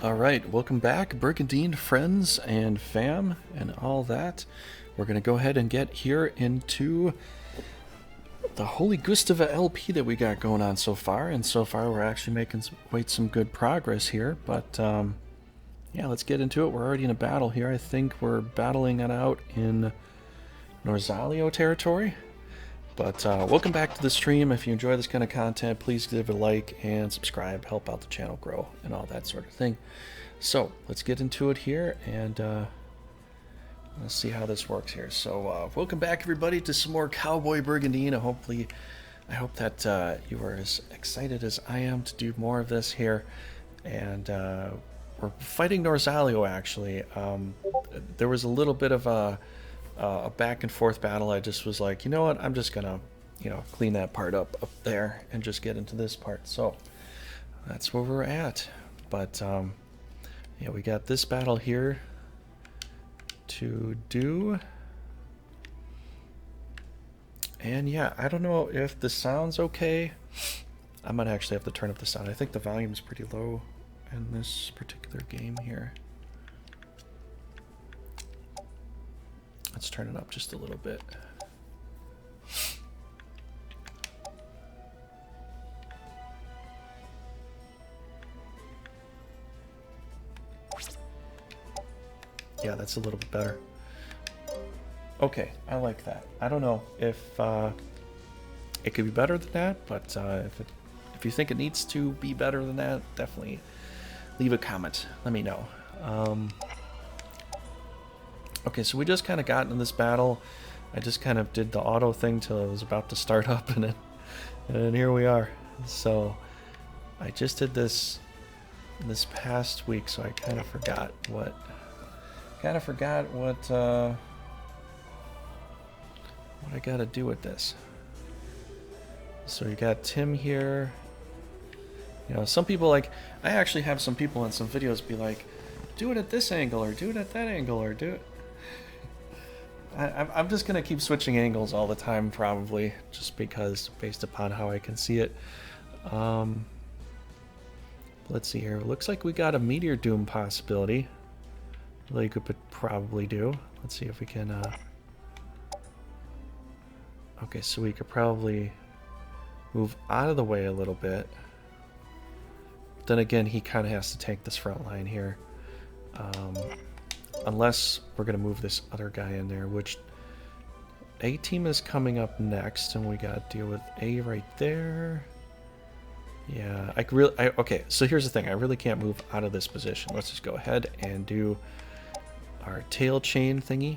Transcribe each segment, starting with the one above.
Alright, welcome back, Brigandine friends and fam and all that. We're going to go ahead and get here into the Holy Gustava LP that we got going on so far. And so far we're actually making some good progress here. But yeah, let's get into it. We're already in a battle here. I think we're battling it out in Norzalio territory. But welcome back to the stream. If you enjoy this kind of content, please give it a like and subscribe, help out the channel grow and all that sort of thing. So let's get into it here and let's see how this works here. So welcome back everybody to some more Cowboy Brigandine. I hope that you are as excited as I am to do more of this here. And we're fighting Norzalio actually. There was a little bit of a back and forth battle. I just was like, you know what, I'm just gonna, clean that part up there and just get into this part. So that's where we're at. But yeah, we got this battle here to do. And yeah, I don't know if the sound's okay. I might actually have to turn up the sound. I think the volume's pretty low in this particular game here. Let's turn it up just a little bit. Yeah, that's a little bit better. Okay, I like that. I don't know if it could be better than that, but if you think it needs to be better than that, definitely leave a comment. Let me know. Okay, so we just kind of got into this battle. I just kind of did the auto thing till it was about to start up, and here we are. So I just did this past week, so I kind of forgot what I gotta do with this. So you got Tim here. Some people I actually have some people in some videos be like, do it at this angle or do it at that angle or do it. I'm just gonna keep switching angles all the time, probably, just because based upon how I can see it. Let's see here. Looks like we got a Meteor Doom possibility that you could probably do. Let's see if we can. Okay, so we could probably move out of the way a little bit. Then again, he kind of has to tank this front line here. Unless we're going to move this other guy in there, which A team is coming up next, and we got to deal with A right there. Yeah, okay, so here's the thing. I really can't move out of this position. Let's just go ahead and do our tail chain thingy.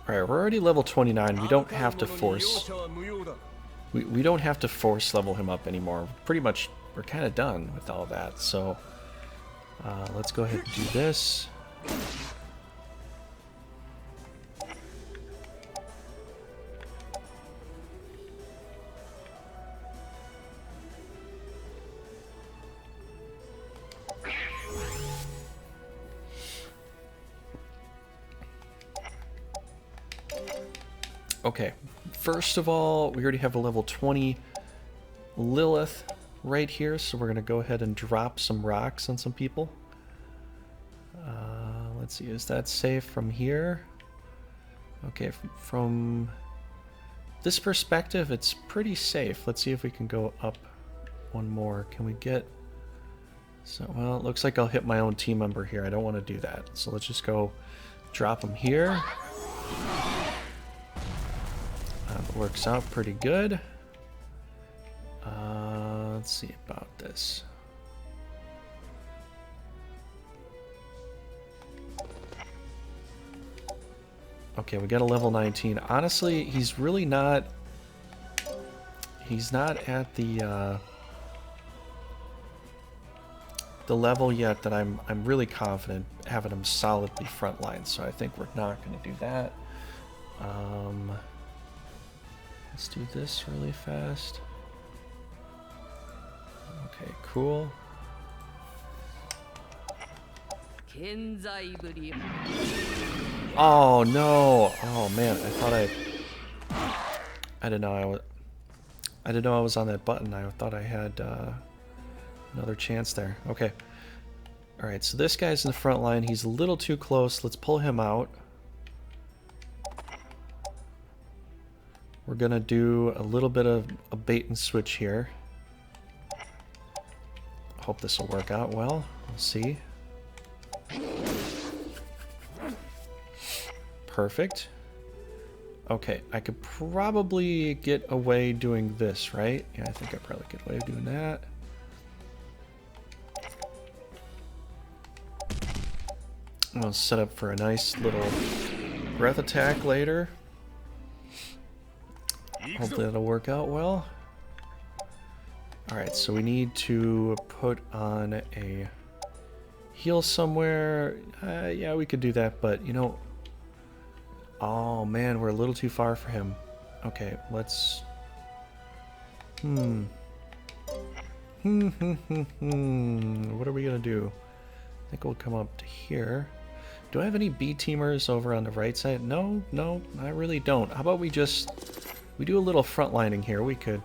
Alright, we're already level 29. We don't have to force... We don't have to force level him up anymore. Pretty much, we're kind of done with all that. So, let's go ahead and do this. Okay, first of all, we already have a level 20 Lilith right here, so we're going to go ahead and drop some rocks on some people. Let's see, is that safe from here? Okay, from this perspective, it's pretty safe. Let's see if we can go up one more. Can we get... So, well, it looks like I'll hit my own team member here. I don't want to do that. So let's just go drop him here. That works out pretty good. Let's see about this. Okay, we got a level 19. Honestly, he's really not... He's not at the level yet that I'm really confident having him solidly frontline. So I think we're not going to do that. Let's do this really fast. Okay, cool. Oh no! Oh man, I didn't know I didn't know I was on that button. I thought I had another chance there. Okay. All right, so this guy's in the front line. He's a little too close. Let's pull him out. We're gonna do a little bit of a bait and switch here. Hope this will work out well. We'll see. Perfect. Okay, I could probably get away doing this, right? Yeah, I think I probably get away doing that. I'll set up for a nice little breath attack later. Hopefully that'll work out well. Alright, so we need to put on a heal somewhere. Yeah, we could do that, but you know... Oh man, we're a little too far for him. Okay, let's... What are we gonna do? I think we'll come up to here. Do I have any B-teamers over on the right side? No, I really don't. How about we do a little frontlining here. We could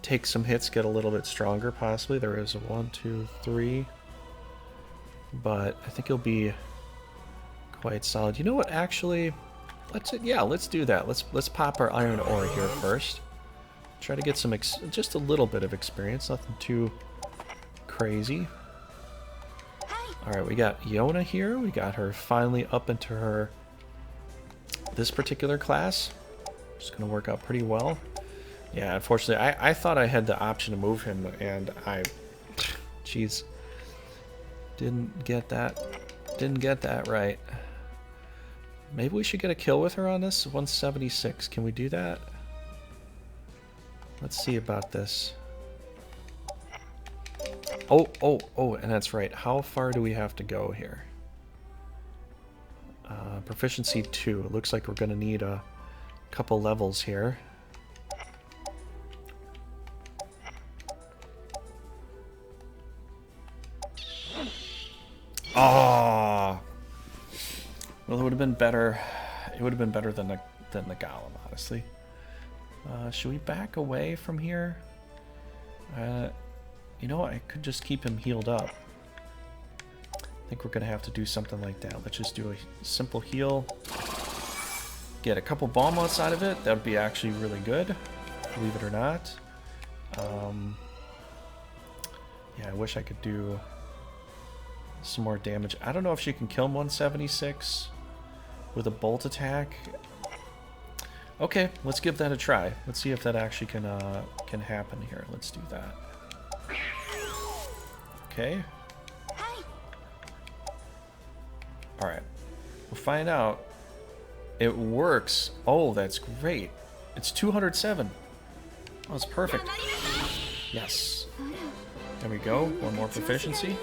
take some hits, get a little bit stronger possibly. There is a 1, 2, 3. But I think it'll be quite solid. You know what, actually, let's do that. Let's pop our iron ore here first. Try to get some just a little bit of experience, nothing too crazy. Alright, we got Yona here. We got her finally up into her this particular class. It's gonna work out pretty well. Yeah, unfortunately, I thought I had the option to move him, and jeez, didn't get that right. Maybe we should get a kill with her on this. 176. Can we do that? Let's see about this. Oh, and that's right. How far do we have to go here? Proficiency 2. It looks like we're going to need a couple levels here. Oh! Well, it would have been better. It would have been better than the golem, honestly. Should we back away from here? You know what? I could just keep him healed up. I think we're going to have to do something like that. Let's just do a simple heal. Get a couple bomb outside of it. That would be actually really good, believe it or not. Yeah, I wish I could do some more damage. I don't know if she can kill him 176 with a bolt attack. Okay, let's give that a try. Let's see if that actually can happen here. Let's do that. Okay. Alright. We'll find out. It works. Oh, that's great. It's 207. Oh, that's perfect. Yes. There we go. One more proficiency.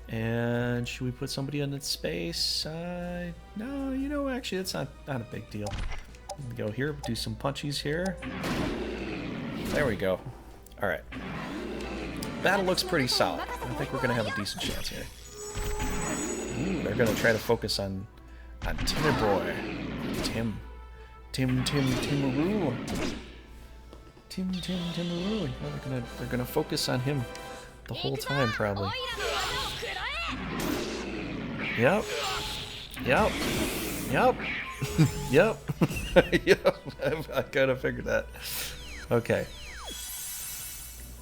And should we put somebody in its space? No, you know, actually, that's not a big deal. We go here, do some punchies here. There we go. Alright. Battle looks pretty solid. I think we're going to have a decent chance here. Ooh, they're going to try to focus on Timmy Boy. Timaroo. Timaroo. Yeah, they're gonna focus on him the whole time, probably. Yep. Yep. I kind of figured that. Okay.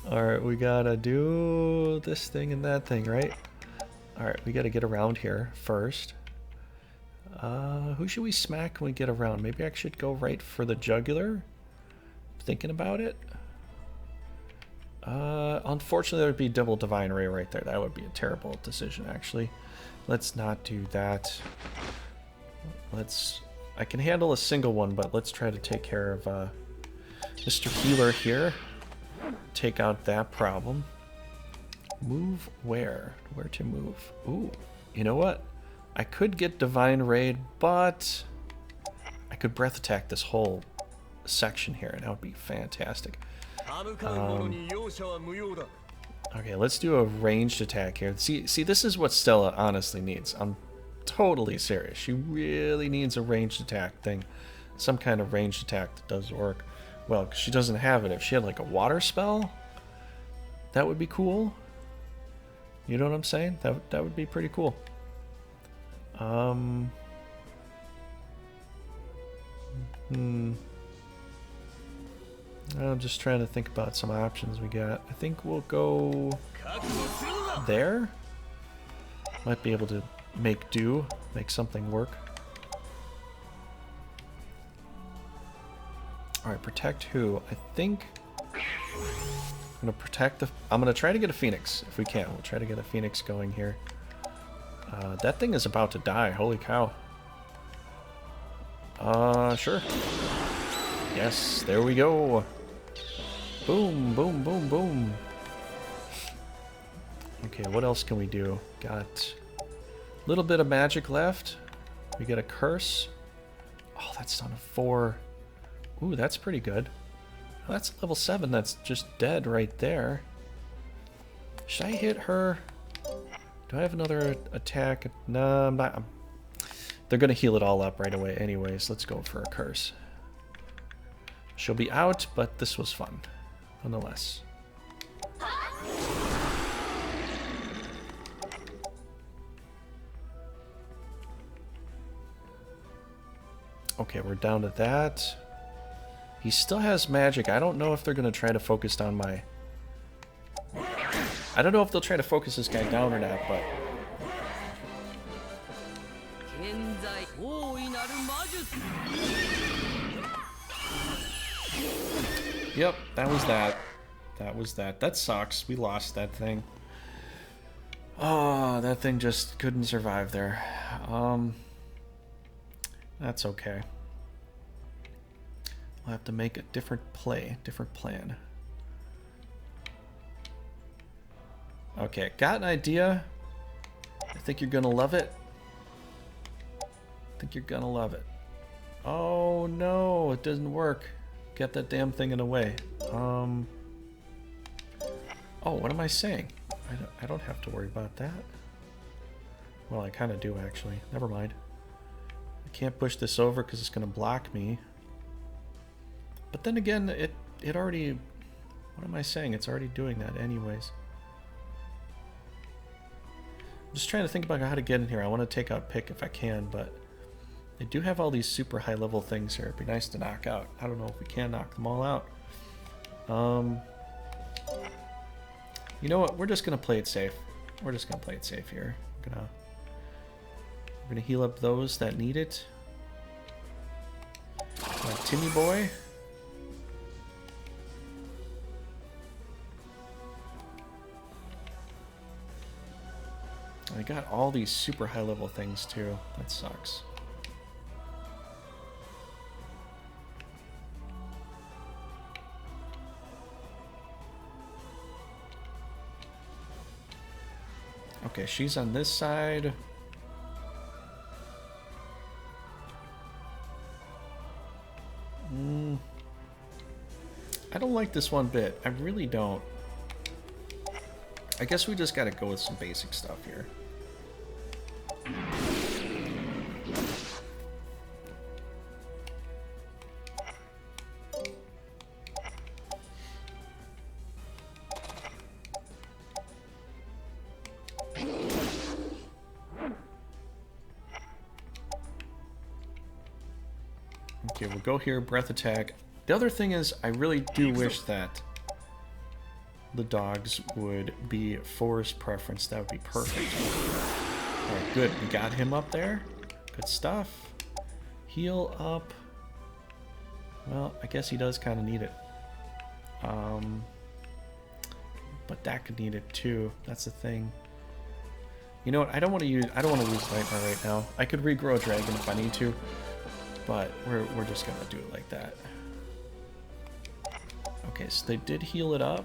Alright, we gotta do this thing and that thing, right? Alright, we gotta get around here first. Who should we smack when we get around? Maybe I should go right for the jugular? Thinking about it. Unfortunately, there would be double Divine Ray right there. That would be a terrible decision, actually. Let's not do that. I can handle a single one, but let's try to take care of Mr. Healer here. Take out that problem. Move where? Where to move? Ooh, you know what? I could get Divine Raid, but I could Breath Attack this whole section here, and that would be fantastic. Okay, let's do a ranged attack here. See, this is what Stella honestly needs. I'm totally serious. She really needs a ranged attack thing. Some kind of ranged attack that does work. Well, 'cause she doesn't have it. If she had like a water spell, that would be cool. You know what I'm saying? That would be pretty cool. I'm just trying to think about some options we got. I think we'll go there. Might be able to make something work. Alright, protect who? I think I'm gonna protect the... I'm gonna try to get a phoenix if we can. We'll try to get a phoenix going here. That thing is about to die. Holy cow. Sure. Yes, there we go. Boom, boom, boom, boom. Okay, what else can we do? Got a little bit of magic left. We get a curse. Oh, that's on a 4. Ooh, that's pretty good. Oh, that's level 7. That's just dead right there. Should I hit her? Do I have another attack? No, I'm not. They're going to heal it all up right away anyways. Let's go for a curse. She'll be out, but this was fun, nonetheless. Okay, we're down to that. He still has magic. I don't know if they're going to try to focus on my... I don't know if they'll try to focus this guy down or not, but... Yep, that was that. That was that. That sucks. We lost that thing. Oh, that thing just couldn't survive there. That's okay. We'll have to make a different plan. Okay, got an idea. I think you're gonna love it. Oh no, it doesn't work. Get that damn thing in the way. Oh, what am I saying? I don't have to worry about that. Well, I kind of do actually. Never mind. I can't push this over because it's going to block me. But then again, it already... What am I saying? It's already doing that anyways. I'm just trying to think about how to get in here. I want to take out pick if I can, but they do have all these super high level things here. It'd be nice to knock out. I don't know if we can knock them all out. You know what? We're just going to play it safe. We're just going to play it safe here. We're gonna heal up those that need it. Timmy boy. I got all these super high level things too. That sucks. Okay, she's on this side. I don't like this one bit. I really don't. I guess we just gotta go with some basic stuff here. Okay, we'll go here, breath attack. The other thing is, I really do wish that the dogs would be forest preference. That would be perfect. Alright, good. We got him up there. Good stuff. Heal up. Well, I guess he does kind of need it. But that could need it too. That's the thing. You know what? I don't want to lose Nightmare right now. I could regrow a dragon if I need to, but we're just gonna do it like that. Okay, so they did heal it up.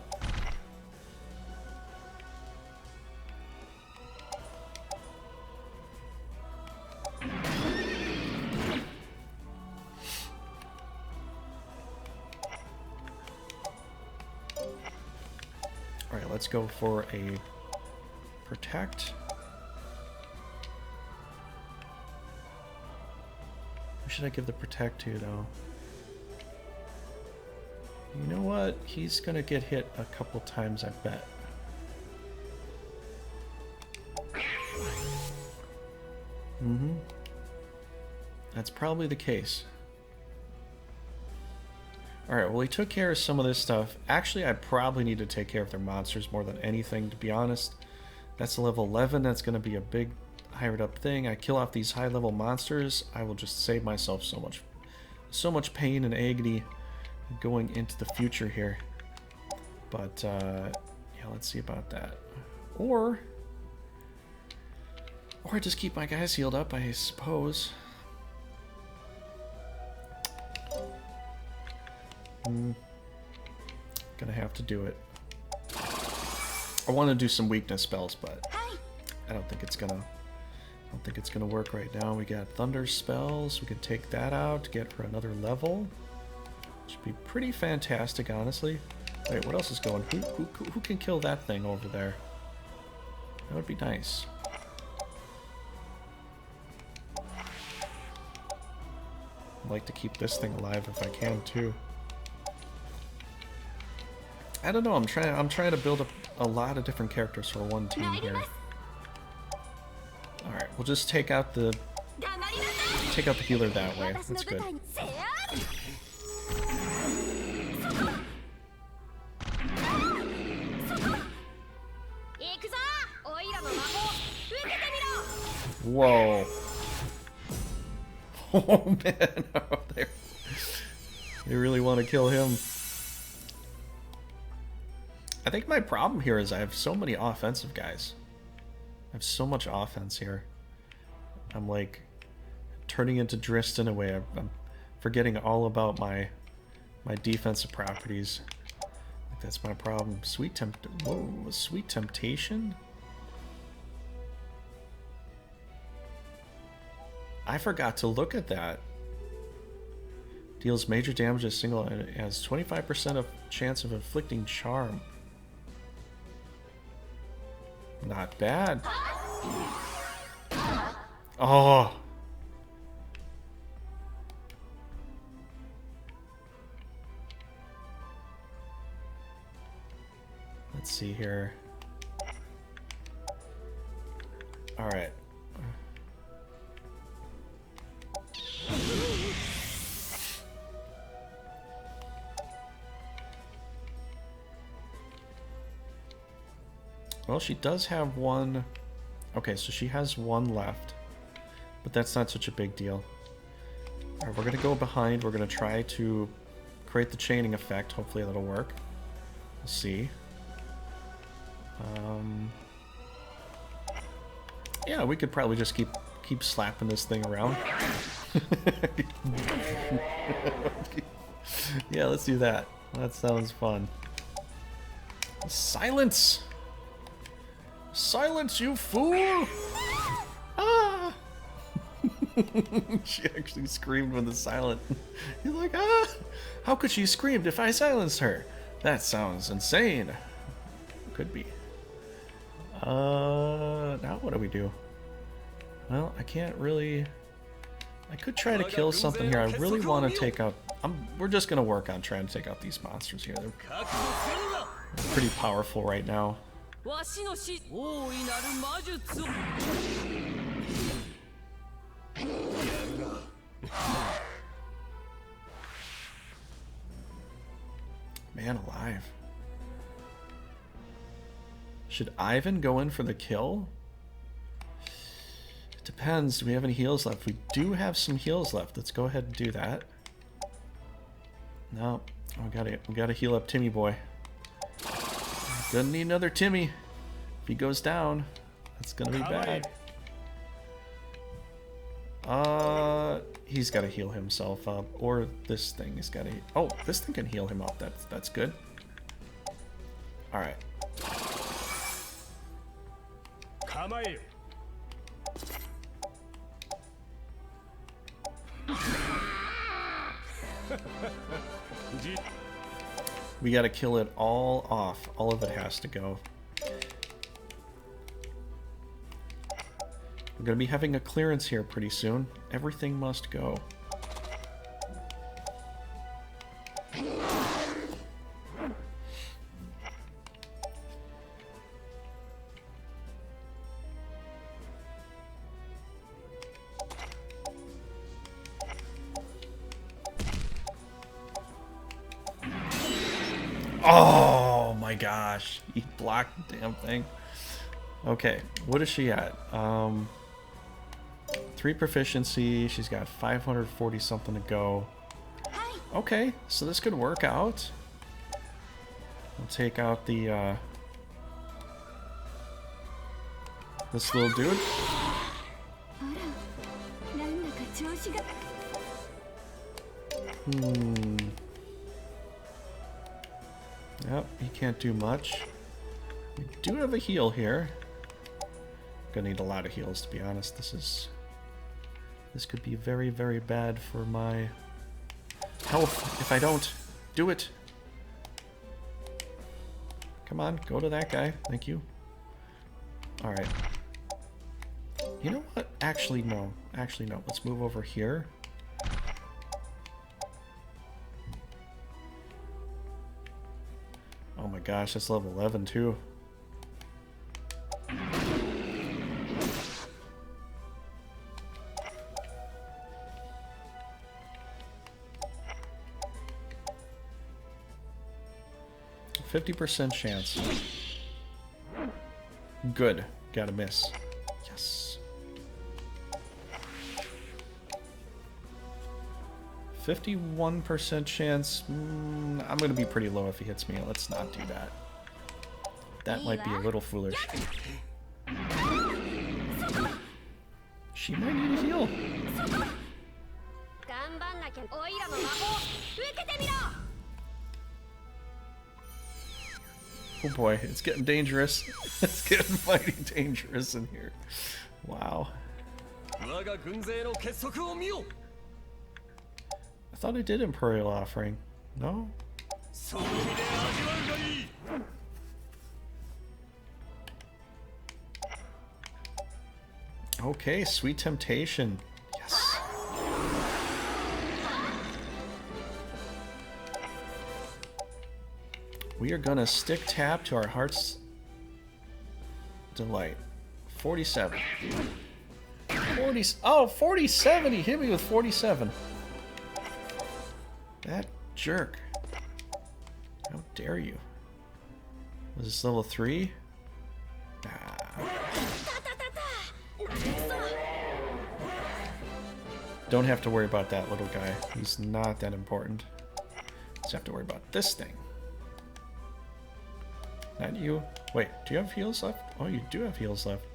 Let's let's go for a protect. Who should I give the protect to, though? You know what? He's gonna get hit a couple times, I bet. Mm-hmm. That's probably the case. Alright, well, he took care of some of this stuff. Actually, I probably need to take care of their monsters more than anything, to be honest. That's a level 11. That's going to be a big hired up thing. I kill off these high level monsters, I will just save myself so much pain and agony going into the future here. But, yeah, let's see about that. Or just keep my guys healed up, I suppose. Gonna have to do it. I want to do some weakness spells, but I don't think it's gonna work right now. We got thunder spells. We can take that out to get her another level. Should be pretty fantastic, honestly. Wait, what else is going? Who can kill that thing over there? That would be nice. I'd like to keep this thing alive if I can too. I don't know. I'm trying to build up a lot of different characters for one team here. All right, we'll just take out the healer that way. That's good. Whoa. Oh man, oh, they really want to kill him. I think my problem here is I have so many offensive guys. I have so much offense here. I'm like turning into Drist in a way. I'm forgetting all about my defensive properties. I think that's my problem. Sweet Temptation? I forgot to look at that. Deals major damage as single and it has 25% of chance of inflicting charm. Not bad. Oh. Let's see here. All right. Well, she does have one. Okay, so she has one left. But that's not such a big deal. Alright, we're going to go behind. We're going to try to create the chaining effect. Hopefully that'll work. We'll see. Yeah, we could probably just keep slapping this thing around. Yeah, let's do that. That sounds fun. Silence! Silence, you fool! Ah! She actually screamed when the silent. He's like, ah! How could she scream if I silenced her? That sounds insane. Could be. Now what do we do? Well, I can't really. I could try to kill something here. I really want to take out. We're just gonna work on trying to take out these monsters here. They're pretty powerful right now. Man alive. Should Ivan go in for the kill? It depends. Do we have any heals left? We do have some heals left. Let's go ahead and do that. No, we gotta heal up Timmy boy. Gonna need another Timmy. If he goes down, that's gonna be bad. He's gotta heal himself up, or this thing has gotta. Oh, this thing can heal him up. That's good. All right. We gotta kill it all off. All of it has to go. We're going to be having a clearance here pretty soon. Everything must go. Oh my gosh, he blocked the damn thing. Okay, what is she at? 3 proficiency, she's got 540 something to go. Okay, so this could work out. We'll take out the this little dude. Yep, he can't do much. We do have a heal here. Gonna need a lot of heals, to be honest. This could be very, very bad for my health if I don't do it. Come on, go to that guy. Thank you. Alright. You know what? Actually, no. Actually, no. Let's move over here. Oh my gosh, that's level 11 too. %50 chance. Good. Got a miss. Yes. 51% chance. I'm going to be pretty low if he hits me. Let's not do that. That might be a little foolish. She might need a heal. Oh boy, it's getting dangerous. It's getting mighty dangerous in here. Wow. I thought I did Imperial Offering. No? Okay, Sweet Temptation. Yes. We are gonna stick tap to our heart's delight. 47. 47! He hit me with 47. That jerk. How dare you? Was this level 3? Nah. Don't have to worry about that little guy. He's not that important. Just have to worry about this thing. Not you. Wait, do you have heals left? Oh, you do have heals left.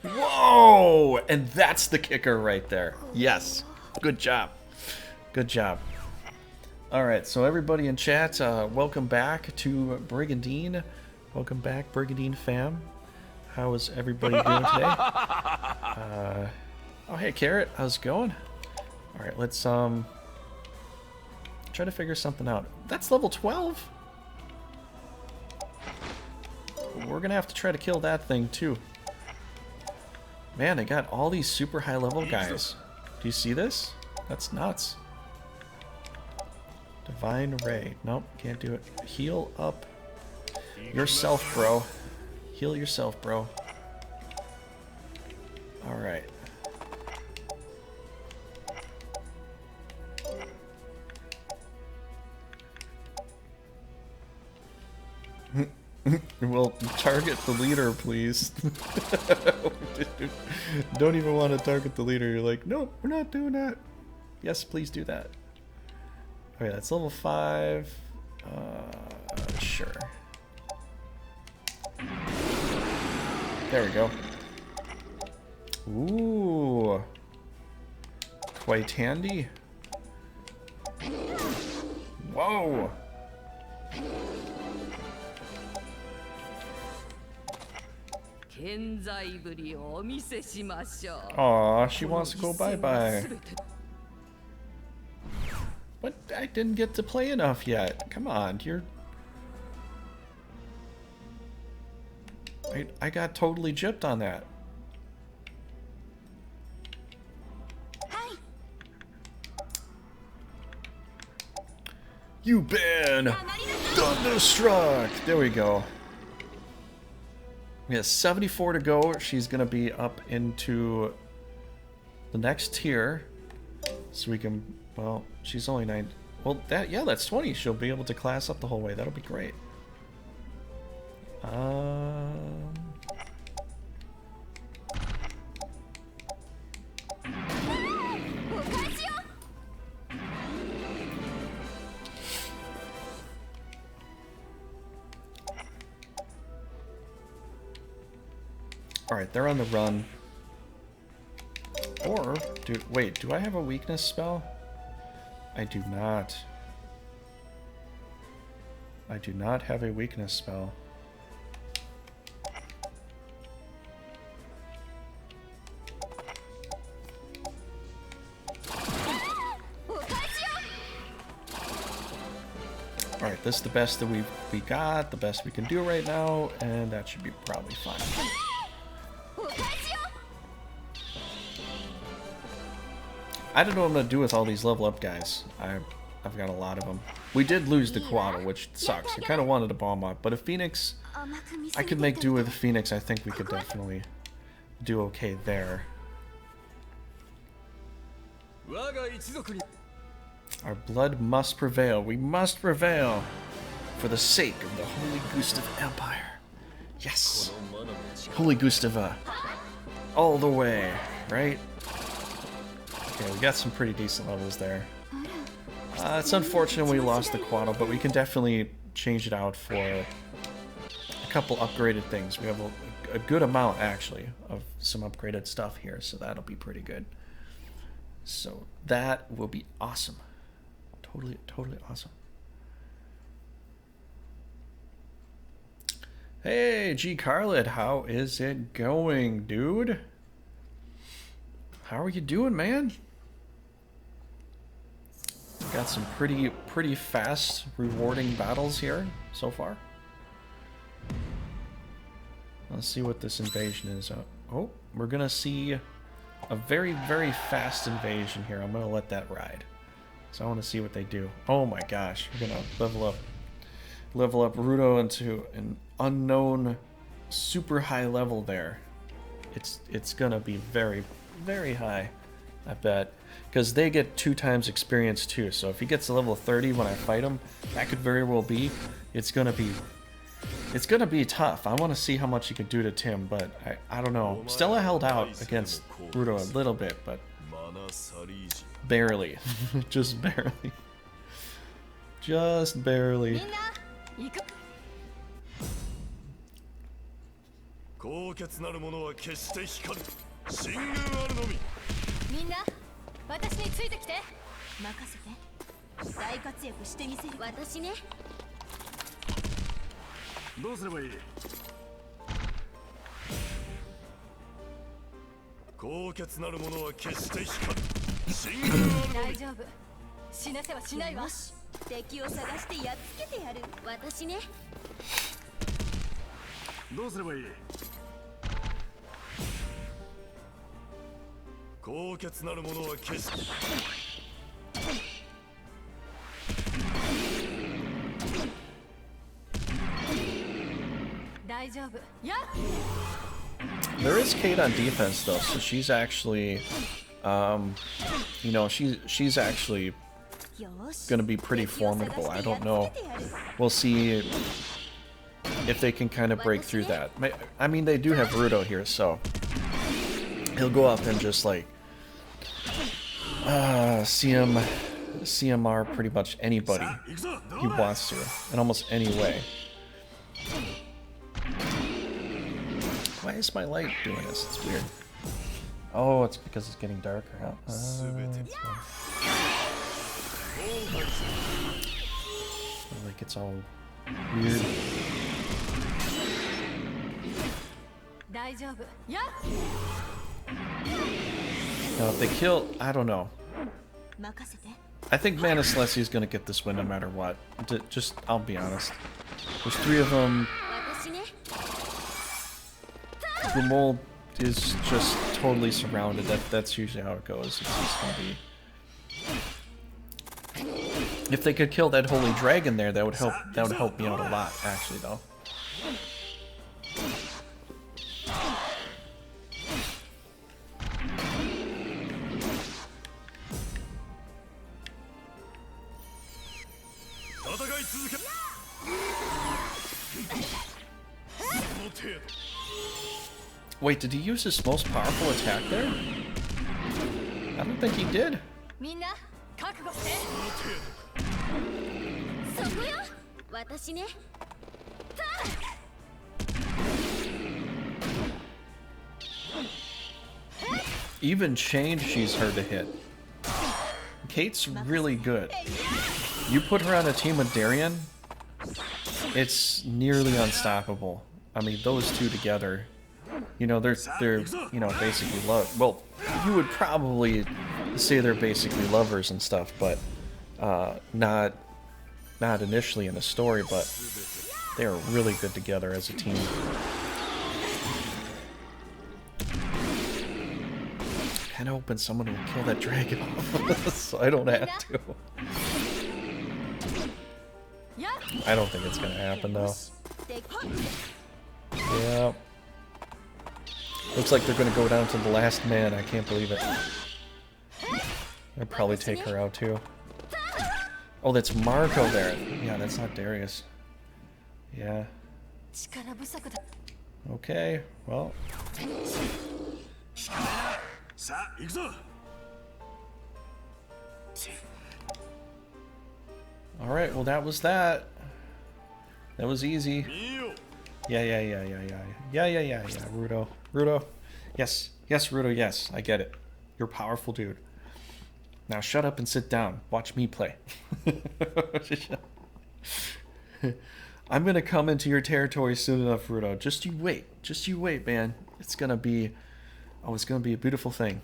Whoa! And that's the kicker right there. Yes. Good job. Good job. Alright, so everybody in chat, welcome back to Brigandine. Welcome back, Brigandine fam. How is everybody doing today? Oh, hey, Carrot. How's it going? Alright, let's try to figure something out. That's level 12? We're gonna have to try to kill that thing too. Man, I got all these super high level guys. Do you see this? That's nuts. Divine Ray. Nope, can't do it. Heal up yourself, bro. Heal yourself, bro. Alright. Well, target the leader, please. Don't even want to target the leader. You're like, nope, we're not doing that. Yes, please do that. Okay, that's level 5. Sure. There we go. Ooh. Quite handy. Whoa. Aw, she wants to go bye-bye. But I didn't get to play enough yet. Come on, you're... I got totally gypped on that. You've been thunderstruck. There we go. We have 74 to go. She's gonna be up into the next tier, so we can. Well, she's only 9. Well, that's 20. She'll be able to class up the whole way. That'll be great. Alright, they're on the run. Or, do I have a weakness spell? I do not. I do not have a weakness spell. Alright, this is the best that we got, the best we can do right now, and that should be probably fine. I don't know what I'm going to do with all these level up guys. I've got a lot of them. We did lose the Quaddle, which sucks. I kind of wanted a bomb up, but a Phoenix, I could make do with a Phoenix. I think we could definitely do okay there. Our blood must prevail. We must prevail for the sake of the Holy Gustava Empire. Yes! Holy Gustava. All the way, right? Okay, we got some pretty decent levels there. It's unfortunate we lost the Quaddle, but we can definitely change it out for a couple upgraded things. We have a good amount, actually, of some upgraded stuff here, so that'll be pretty good. So that will be awesome. Totally, totally awesome. Hey, G Carlet, how is it going, dude? How are you doing, man? Got some pretty fast, rewarding battles here so far. Let's see what this invasion is. Oh, we're gonna see a very, very fast invasion here. I'm gonna let that ride. So I want to see what they do. Oh my gosh, we're gonna level up Rudo into an unknown, super high level there. It's gonna be very, very high, I bet, because they get 2 times experience too. So if he gets a level 30 when I fight him, that could very well be. It's gonna be tough. I want to see how much he could do to Tim, but I don't know. Stella held out against Rudo a little bit, but barely. Just barely. Just barely. There is Kate on defense though, so she's actually, you know, she's actually gonna be pretty formidable. I don't know. We'll see if they can kind of break through that. I mean, they do have Rudo here, so he'll go up and just like CMR pretty much anybody he wants to, in almost any way. Why is my light doing this? It's weird. Oh, it's because it's getting darker. Like it's all weird. Now, if they kill, I don't know. I think Mana Celestia is going to get this win no matter what. Just, I'll be honest. There's 3 of them. Grimald is just totally surrounded. That's usually how it goes. It's just gonna be. If they could kill that holy dragon there, that would help. That would help me out a lot, actually, though. Wait, did he use his most powerful attack there? I don't think he did. Even chained, she's hard to hit. Kate's really good. You put her on a team with Darien, it's nearly unstoppable. I mean, those two together, you know, they're you know, basically love. Well, you would probably say they're basically lovers and stuff, but not initially in the story. But they are really good together as a team. Kind of hoping someone will kill that dragon off, so I don't have to. I don't think it's gonna happen though. Yeah. Looks like they're gonna go down to the last man. I can't believe it. I'd probably take her out too. Oh, that's Marco there. Yeah, that's not Darius. Yeah. Okay, well. Alright, well that was that. That was easy. Yeah, Rudo. Rudo. Yes, Rudo, yes, I get it. You're a powerful dude. Now shut up and sit down. Watch me play. I'm gonna come into your territory soon enough, Rudo. Just you wait. Just you wait, man. It's gonna be... Oh, it's gonna be a beautiful thing.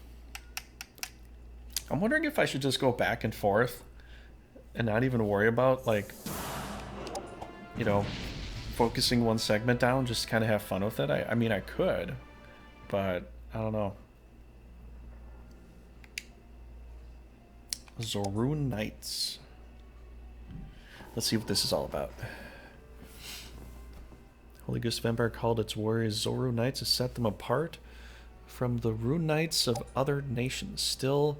I'm wondering if I should just go back and forth and not even worry about, like, you know, focusing one segment down, just kind of have fun with it. I mean, I could, but I don't know. Zorun Knights. Let's see what this is all about. Holy Gustava Empire called its warriors Zorun Knights to set them apart from the Rune Knights of other nations. Still,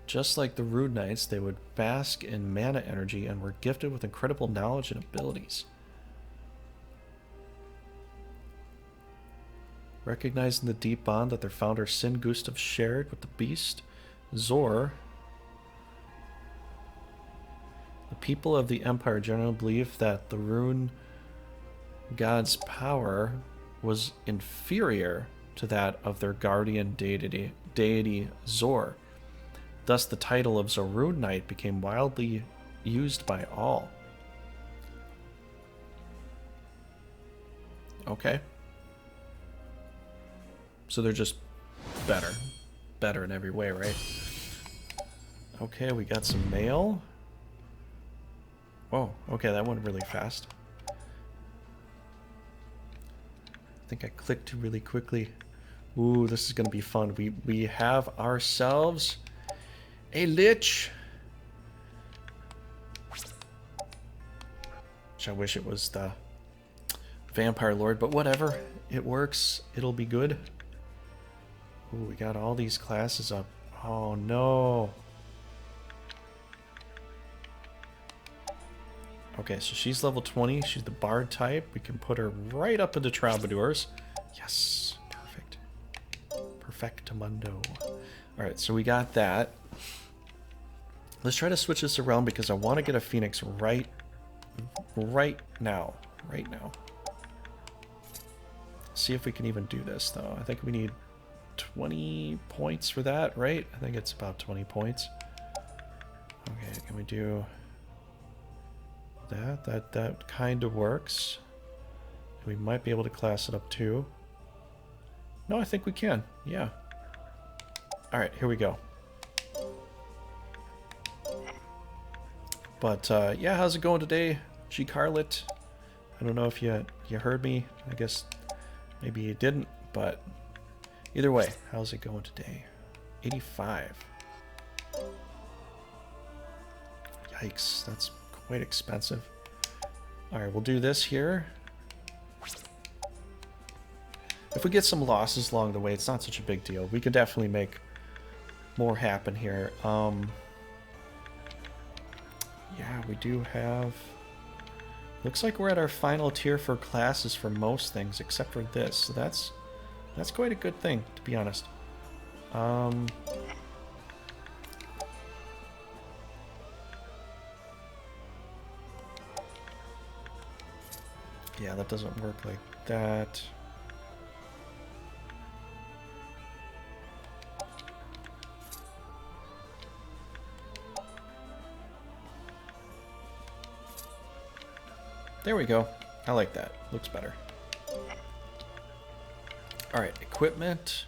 just like the Rune Knights, they would bask in mana energy and were gifted with incredible knowledge and abilities. Recognizing the deep bond that their founder Sin Gustav shared with the beast, Zor, the people of the Empire generally believed that the Rune God's power was inferior to that of their guardian deity Zor. Thus, the title of Zorun Knight became widely used by all. Okay. So they're just better. Better in every way, right? Okay, we got some mail. Whoa, okay, that went really fast. I think I clicked really quickly. Ooh, this is gonna be fun. We have ourselves a lich. Which I wish it was the vampire lord, but whatever. It works. It'll be good. Ooh, we got all these classes up. Oh no. Okay, so she's level 20. She's the bard type. We can put her right up into troubadours. Yes, perfect. Perfectamundo. Alright, so we got that. Let's try to switch this around because I want to get a phoenix right now. Right now. See if we can even do this, though. I think we need 20 points for that, right? I think it's about 20 points. Okay, can we do that? That kind of works. We might be able to class it up too. No, I think we can. Yeah. Alright, here we go. But, yeah, how's it going today, G. Carlet? I don't know if you heard me. I guess maybe you didn't, but either way, how's it going today? 85. Yikes, that's quite expensive. Alright, we'll do this here. If we get some losses along the way, it's not such a big deal. We could definitely make more happen here. Yeah, we do have... Looks like we're at our final tier for classes for most things, except for this. So that's quite a good thing, to be honest. Yeah, that doesn't work like that. There we go. I like that. Looks better. Alright, equipment.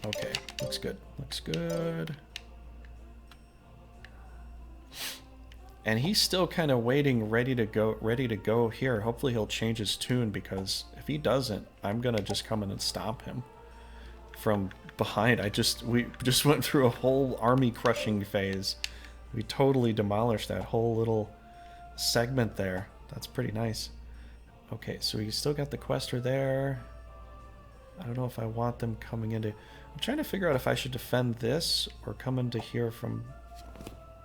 Okay, looks good. Looks good. And he's still kind of waiting, ready to go here. Hopefully he'll change his tune, because if he doesn't, I'm gonna just come in and stomp him from behind. We just went through a whole army crushing phase. We totally demolished that whole little segment there. That's pretty nice. Okay, so we still got the quester there. I don't know if I want them coming into... I'm trying to figure out if I should defend this or come into here from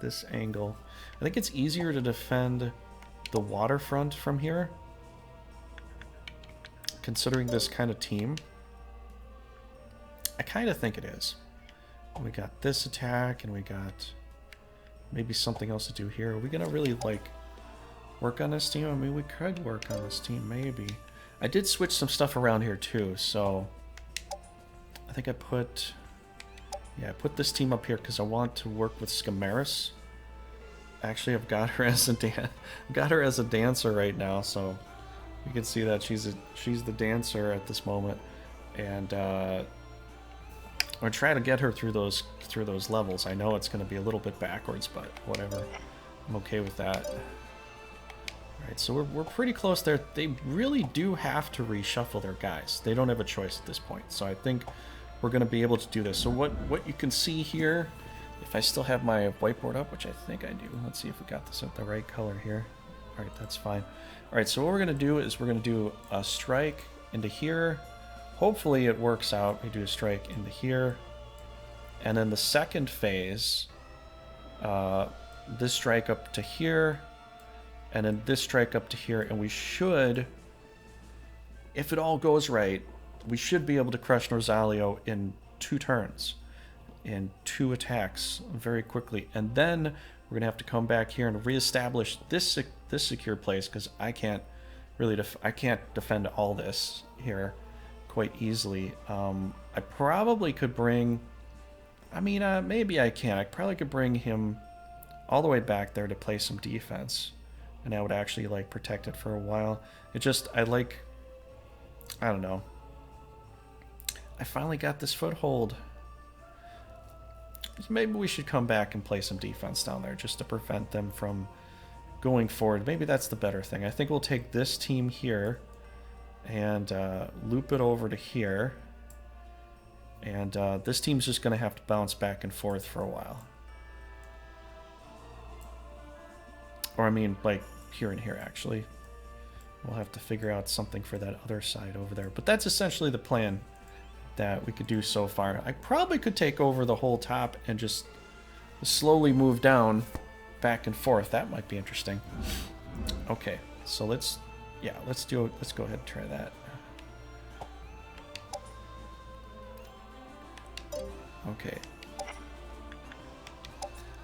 this angle. I think it's easier to defend the waterfront from here, considering this kind of team. I kind of think it is. We got this attack, and we got maybe something else to do here. Are we gonna really, like, work on this team? I mean, we could work on this team, maybe. I did switch some stuff around here, too, so... I think I put... Yeah, I put this team up here because I want to work with Skamaris. Actually, I've got her as a dancer right now, so... You can see that she's the dancer at this moment. And, I'm trying to get her through those levels. I know it's going to be a little bit backwards, but whatever. I'm okay with that. Alright, so we're pretty close there. They really do have to reshuffle their guys. They don't have a choice at this point. So I think we're going to be able to do this. So what you can see here, if I still have my whiteboard up, which I think I do. Let's see if we got this at the right color here. Alright, that's fine. Alright, so what we're going to do is we're going to do a strike into here. Hopefully it works out. We do a strike into here. And then the second phase, this strike up to here, and then this strike up to here, and we should, if it all goes right, we should be able to crush Rosalio in 2 turns, in 2 attacks very quickly. And then we're going to have to come back here and reestablish this secure place, because I can't really I can't defend all this here quite easily. I probably could bring... I mean, maybe I can. I probably could bring him all the way back there to play some defense. And I would actually, like, protect it for a while. It just... I don't know. I finally got this foothold. Maybe we should come back and play some defense down there just to prevent them from going forward. Maybe that's the better thing. I think we'll take this team here and loop it over to here. And this team's just going to have to bounce back and forth for a while. Or I mean, like, here and here, actually. We'll have to figure out something for that other side over there. But that's essentially the plan that we could do so far. I probably could take over the whole top and just slowly move down back and forth. That might be interesting. Okay, so let's go ahead and try that. Okay.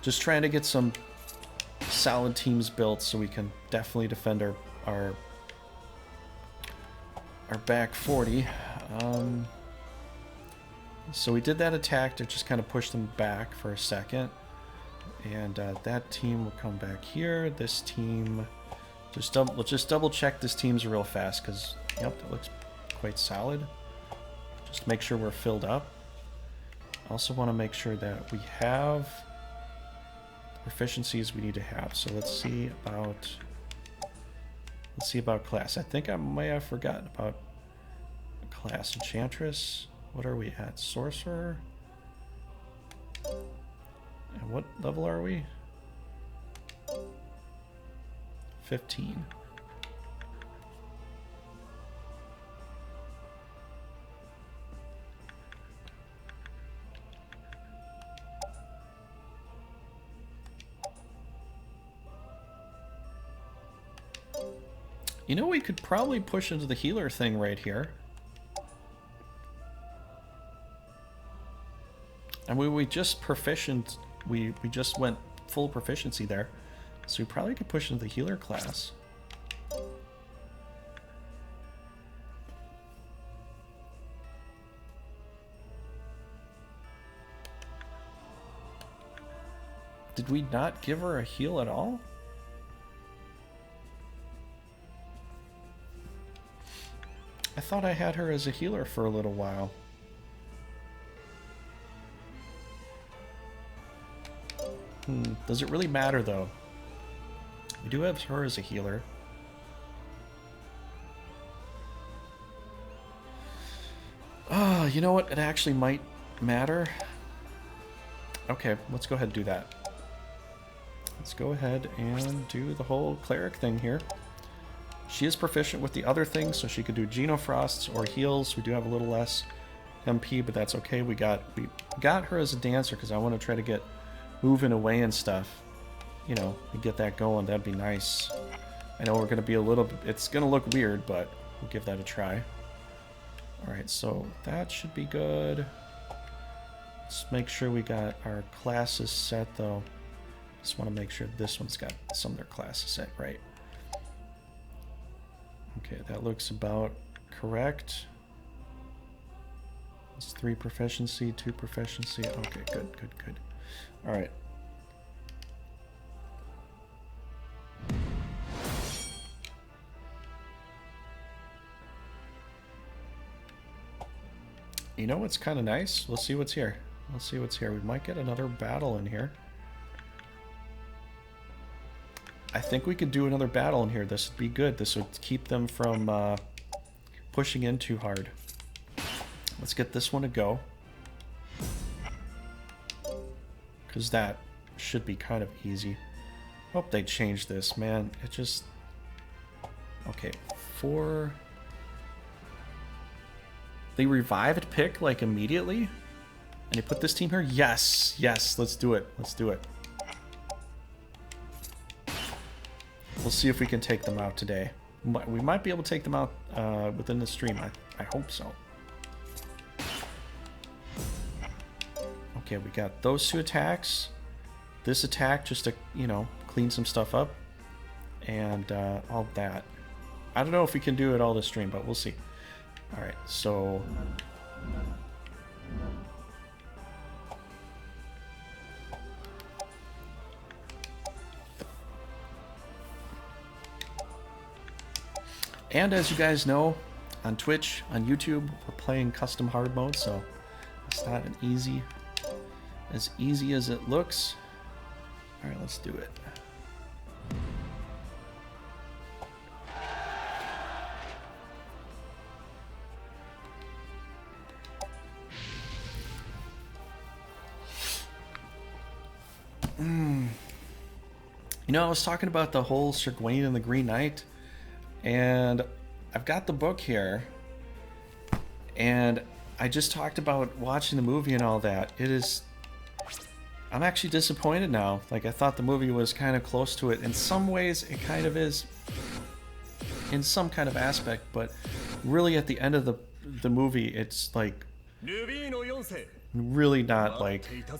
Just trying to get some solid teams built so we can definitely defend our back 40. So we did that attack to just kind of push them back for a second. And that team will come back here. This team... Let's just double check this team's real fast, because, yep, that looks quite solid. Just make sure we're filled up. Also want to make sure that we have the proficiencies we need to have. So let's see about class. I think I may have forgotten about class? Enchantress. What are we at? Sorcerer. And what level are we? 15. You know, we could probably push into the healer thing right here. And we just proficient, we just went full proficiency there. So we probably could push into the healer class. Did we not give her a heal at all? I thought I had her as a healer for a little while. Does it really matter though? We do have her as a healer. Ah, you know what? It actually might matter. Okay, let's go ahead and do that. Let's go ahead and do the whole cleric thing here. She is proficient with the other things, so she could do Genofrosts or heals. We do have a little less MP, but that's okay. We got her as a dancer because I want to try to get moving away and stuff. You know, we get that going. That'd be nice. I know we're going to be a little bit... It's going to look weird, but we'll give that a try. Alright, so that should be good. Let's make sure we got our classes set, though. Just want to make sure this one's got some of their classes set right. Okay, that looks about correct. It's 3 proficiency, 2 proficiency. Okay, good. All right. You know what's kind of nice? We'll see what's here. Let's see what's here. We might get another battle in here. I think we could do another battle in here. This would be good. This would keep them from pushing in too hard. Let's get this one to go. Because that should be kind of easy. Hope they changed this, man. It just... Okay, 4... They revived Pick, like, immediately? And they put this team here? Yes! Yes, let's do it. Let's do it. We'll see if we can take them out today. We might be able to take them out within the stream. I hope so. Okay, we got those 2 attacks. This attack just to, you know, clean some stuff up. And all that. I don't know if we can do it all this stream, but we'll see. Alright, so... And as you guys know, on Twitch, on YouTube, we're playing custom hard mode, so it's not as easy as it looks. Alright, let's do it. You know, I was talking about the whole Sir Gawain and the Green Knight, and I've got the book here, and I just talked about watching the movie and all that. I'm actually disappointed now. Like, I thought the movie was kind of close to it. In some ways, it kind of is, in some kind of aspect, but really at the end of the movie, it's like really not like the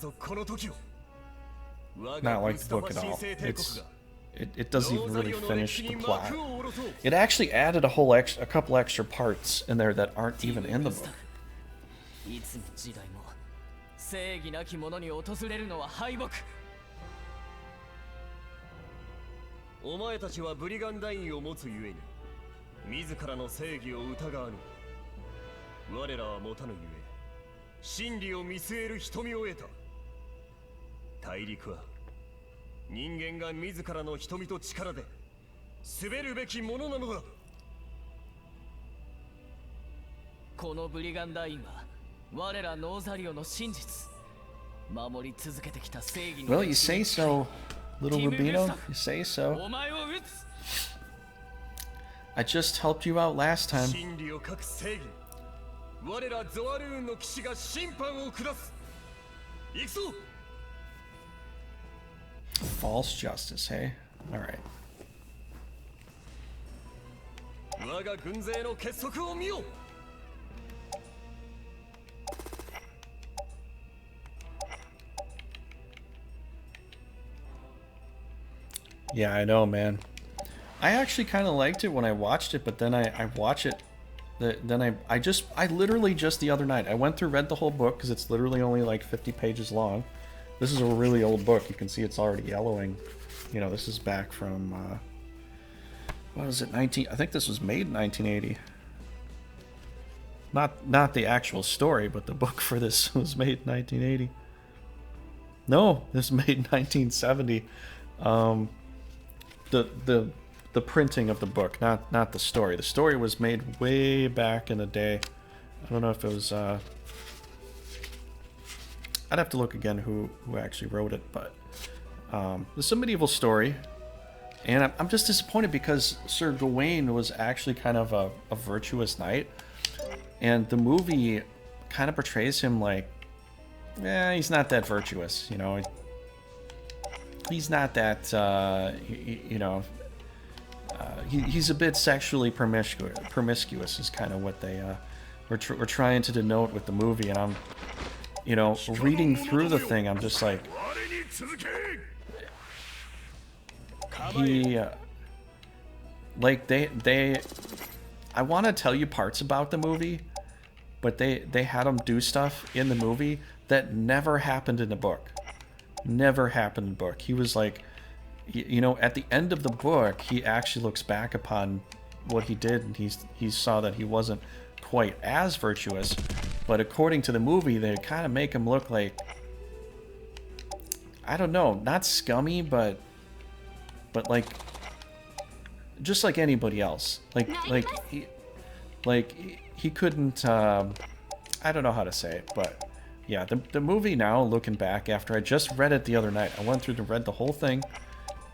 book at all. It doesn't even really finish the plot. It actually added a couple extra parts in there that aren't even in the book. 正義なき者に訪れるのは敗北。お前たちはブリガンダインを持つゆえに自らの正義を疑わぬ。我らは持たぬゆえ真理を見据える瞳を得た。大陸は人間が自らの瞳と力で滑るべきものなのだ。このブリガンダインは我らノーザリオの真実。守り続けてきた正義の。 Well, you say so, little Rubino. You say so. お前を撃つ。 I just helped you out last time. 真理を書く正義。我らゾアルーンの騎士が審判を下す。行くぞ。 False justice, hey? Alright. 我が軍勢の結束を見よ。 Yeah, I know, man. I actually kind of liked it when I watched it, but then I watch it. Then I literally just the other night, I went through, read the whole book, because it's literally only like 50 pages long. This is a really old book. You can see it's already yellowing. You know, this is back from, what was it, I think this was made in 1980. Not the actual story, but the book for this was made in 1980. No, this was made in 1970. The printing of the book, not the story. The story was made way back in the day. I don't know if it was. I'd have to look again who actually wrote it, but this is a medieval story, and I'm just disappointed because Sir Gawain was actually kind of a virtuous knight, and the movie kind of portrays him like, he's not that virtuous, you know. He's not that, you know, he's a bit sexually promiscuous is kind of what they were trying to denote with the movie. And I'm, you know, reading through the thing, I'm just like, I want to tell you parts about the movie, but they had him do stuff in the movie that never happened in the book. Never happened in the book. He was like, you know, at the end of the book, he actually looks back upon what he did, and he saw that he wasn't quite as virtuous. But according to the movie, they kind of make him look like, I don't know, not scummy, but like just like anybody else. Like he couldn't. I don't know how to say it, but. Yeah, the movie now, looking back, after I just read it the other night, I went through and read the whole thing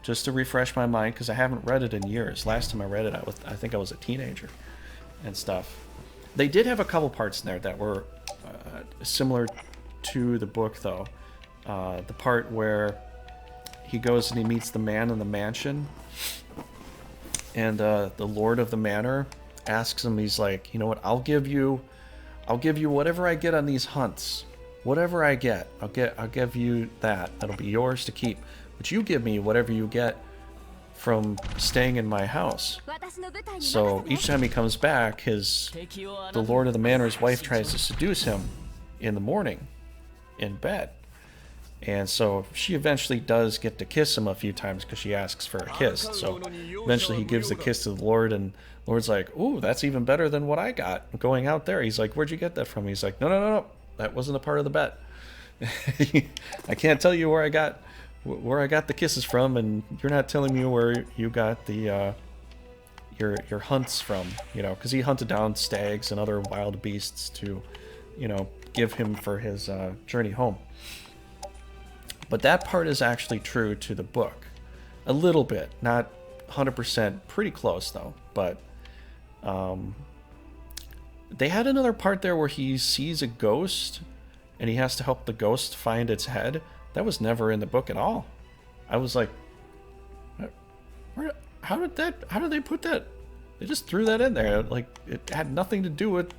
just to refresh my mind, because I haven't read it in years. Last time I read it, I think I was a teenager and stuff. They did have a couple parts in there that were similar to the book, though. The part where he goes and he meets the man in the mansion, and the lord of the manor asks him, he's like, you know what, I'll give you whatever I get on these hunts. Whatever I get, I'll give you that. That'll be yours to keep. But you give me whatever you get from staying in my house. So each time he comes back, the lord of the manor's wife tries to seduce him in the morning, in bed. And so she eventually does get to kiss him a few times because she asks for a kiss. So eventually he gives the kiss to the Lord, and the Lord's like, ooh, that's even better than what I got going out there. He's like, where'd you get that from? He's like, no. That wasn't a part of the bet. I can't tell you where I got the kisses from, and you're not telling me where you got the your hunts from, you know, because he hunted down stags and other wild beasts to, you know, give him for his journey home. But that part is actually true to the book, a little bit, not 100%, pretty close though. But they had another part there where he sees a ghost and he has to help the ghost find its head. That was never in the book at all. I was like, how did they put that? They just threw that in there. Like, it had nothing to do with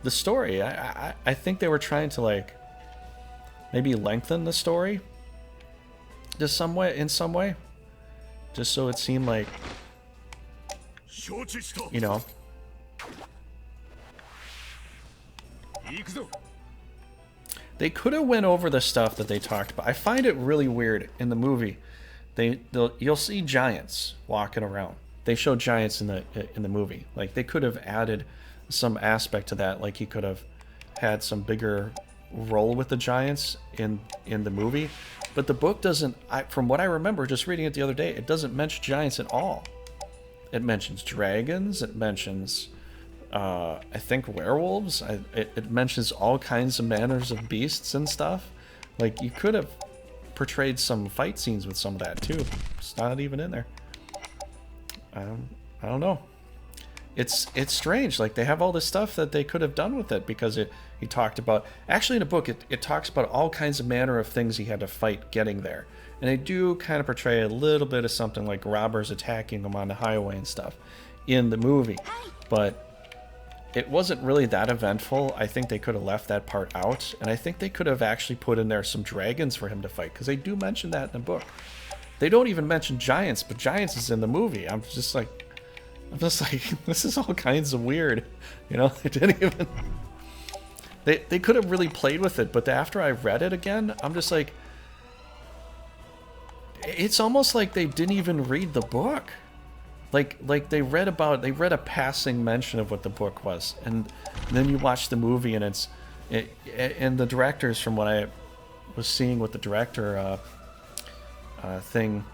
the story. I think they were trying to, like, maybe lengthen the story in some way, just so it seemed like, you know. They could have went over the stuff that they talked about. I find it really weird in the movie. You'll see giants walking around. They show giants in the movie. Like, they could have added some aspect to that. Like, he could have had some bigger role with the giants in the movie. But the book doesn't. From what I remember, just reading it the other day, it doesn't mention giants at all. It mentions dragons. It mentions I think werewolves. It mentions all kinds of manners of beasts and stuff. Like, you could have portrayed some fight scenes with some of that too. It's not even in there. I don't know. It's strange. Like, they have all this stuff that they could have done with it, because he talked about, actually in the book it talks about all kinds of manner of things he had to fight getting there, and they do kind of portray a little bit of something like robbers attacking him on the highway and stuff in the movie, but it wasn't really that eventful. I think they could have left that part out, and I think they could have actually put in there some dragons for him to fight, because they do mention that in the book. They don't even mention giants, but giants is in the movie. I'm just like, this is all kinds of weird, you know. They didn't even. They could have really played with it, but after I read it again, I'm just like, it's almost like they didn't even read the book. Like they read a passing mention of what the book was, and then you watch the movie, and and the directors, from what I was seeing with the director thing,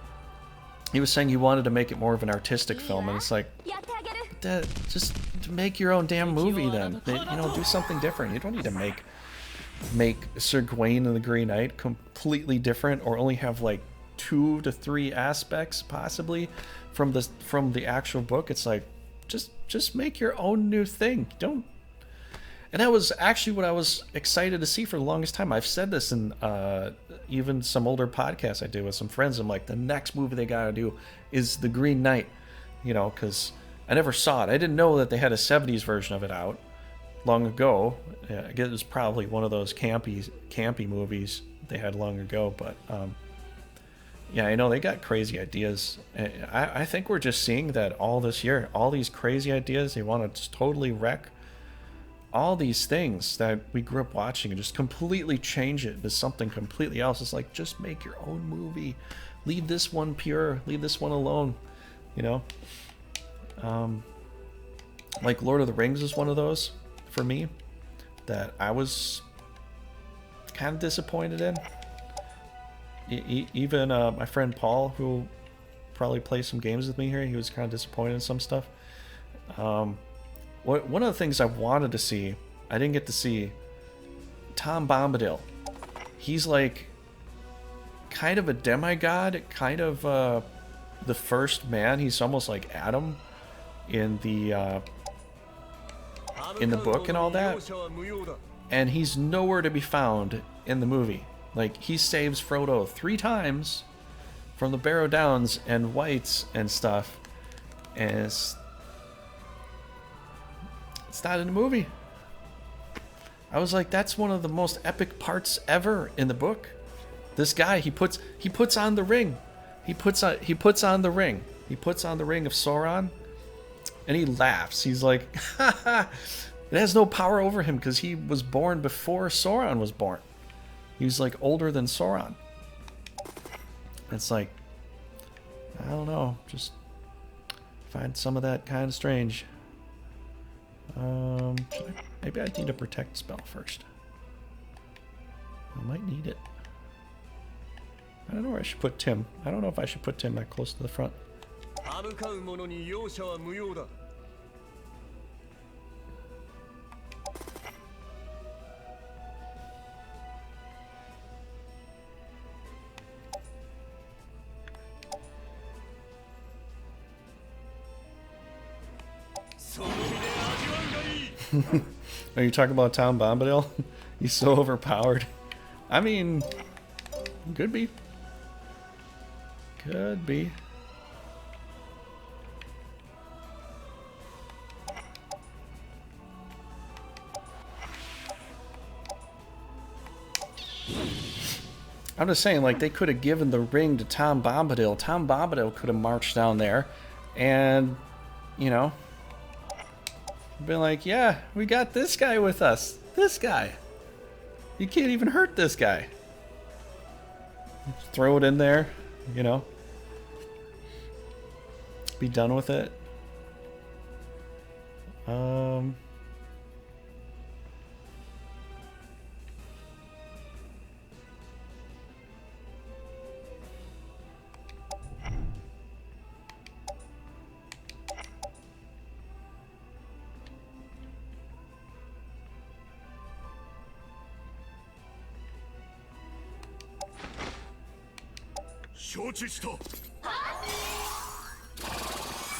he was saying he wanted to make it more of an artistic film, and it's like, just make your own damn movie then. You know, do something different. You don't need to make Sir Gawain and the Green Knight completely different, or only have like 2 to 3 aspects possibly from the actual book. It's like, just make your own new thing. Don't. And that was actually what I was excited to see for the longest time. I've said this in even some older podcasts I did with some friends. I'm like, the next movie they gotta do is The Green Knight, you know, because I never saw it. I didn't know that they had a 70s version of it out long ago. I guess it was probably one of those campy movies they had long ago, but yeah, I know they got crazy ideas. I think we're just seeing that all this year. All these crazy ideas, they want to just totally wreck all these things that we grew up watching and just completely change it to something completely else. It's like, just make your own movie. Leave this one pure. Leave this one alone. You know? Like Lord of the Rings is one of those for me that I was kind of disappointed in. Even my friend Paul, who probably plays some games with me here, he was kind of disappointed in some stuff. One of the things I wanted to see, I didn't get to see, Tom Bombadil. He's like kind of a demigod, kind of the first man. He's almost like Adam in the book and all that. And he's nowhere to be found in the movie. Like, he saves Frodo 3 times from the Barrow Downs and Whites and stuff, and it's not in the movie. I was like, that's one of the most epic parts ever in the book. This guy, he puts on the ring. He puts on the ring. He puts on the ring of Sauron, and he laughs. He's like, ha ha. It has no power over him because he was born before Sauron was born. He was like older than Sauron. It's like, I don't know, just find some of that kind of strange. Maybe I need a protect spell first. I might need it. I don't know where I should put Tim. I don't know if I should put Tim that close to the front. Are you talking about Tom Bombadil? He's so overpowered. I mean, could be. Could be. I'm just saying, like, they could have given the ring to Tom Bombadil. Tom Bombadil could have marched down there and, you know, been like, yeah, we got this guy with us. This guy. You can't even hurt this guy. Throw it in there, you know. Be done with it.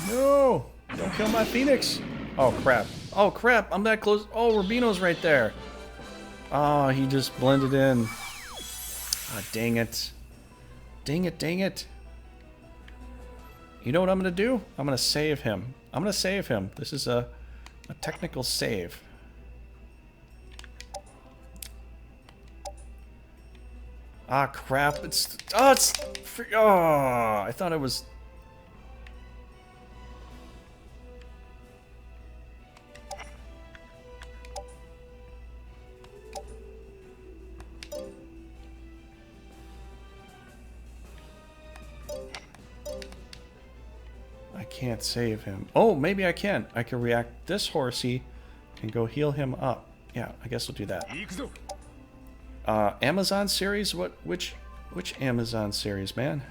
No! Don't kill my Phoenix! Oh crap. Oh crap, I'm that close. Oh, Rubino's right there. Oh, he just blended in. Ah, dang it. Dang it, dang it. You know what I'm gonna do? I'm gonna save him. I'm gonna save him. This is a technical save. Ah, crap. It's... Oh, it's... Oh, I thought it was... I can't save him. Oh, maybe I can. I can react this horsey and go heal him up. Yeah, I guess we'll do that. Amazon series? Which Amazon series, man?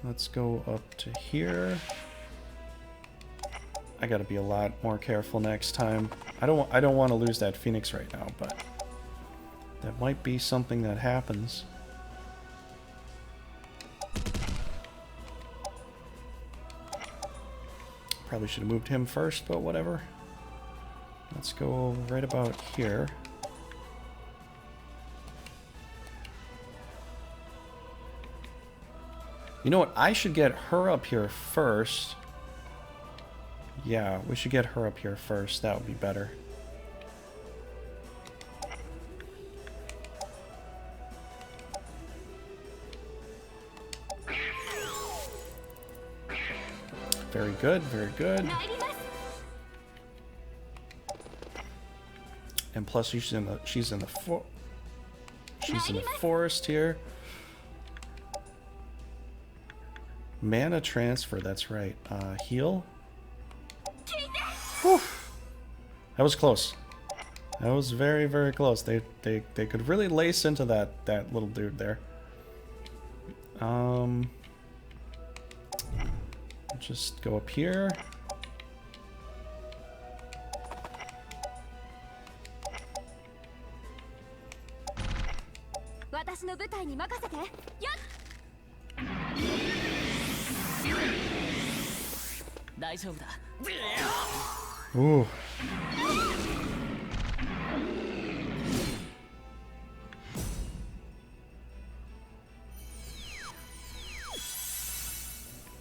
Let's go up to here. I gotta be a lot more careful next time. I don't want to lose that Phoenix right now, but that might be something that happens. Probably should have moved him first, but whatever. Let's go right about here. You know what? I should get her up here first. Yeah, we should get her up here first. That would be better. Very good, very good. And plus she's in the forest here. Mana transfer, that's right. Heal. Whew. That was close. That was very, very close. They could really lace into that little dude there. Just go up here. Ooh.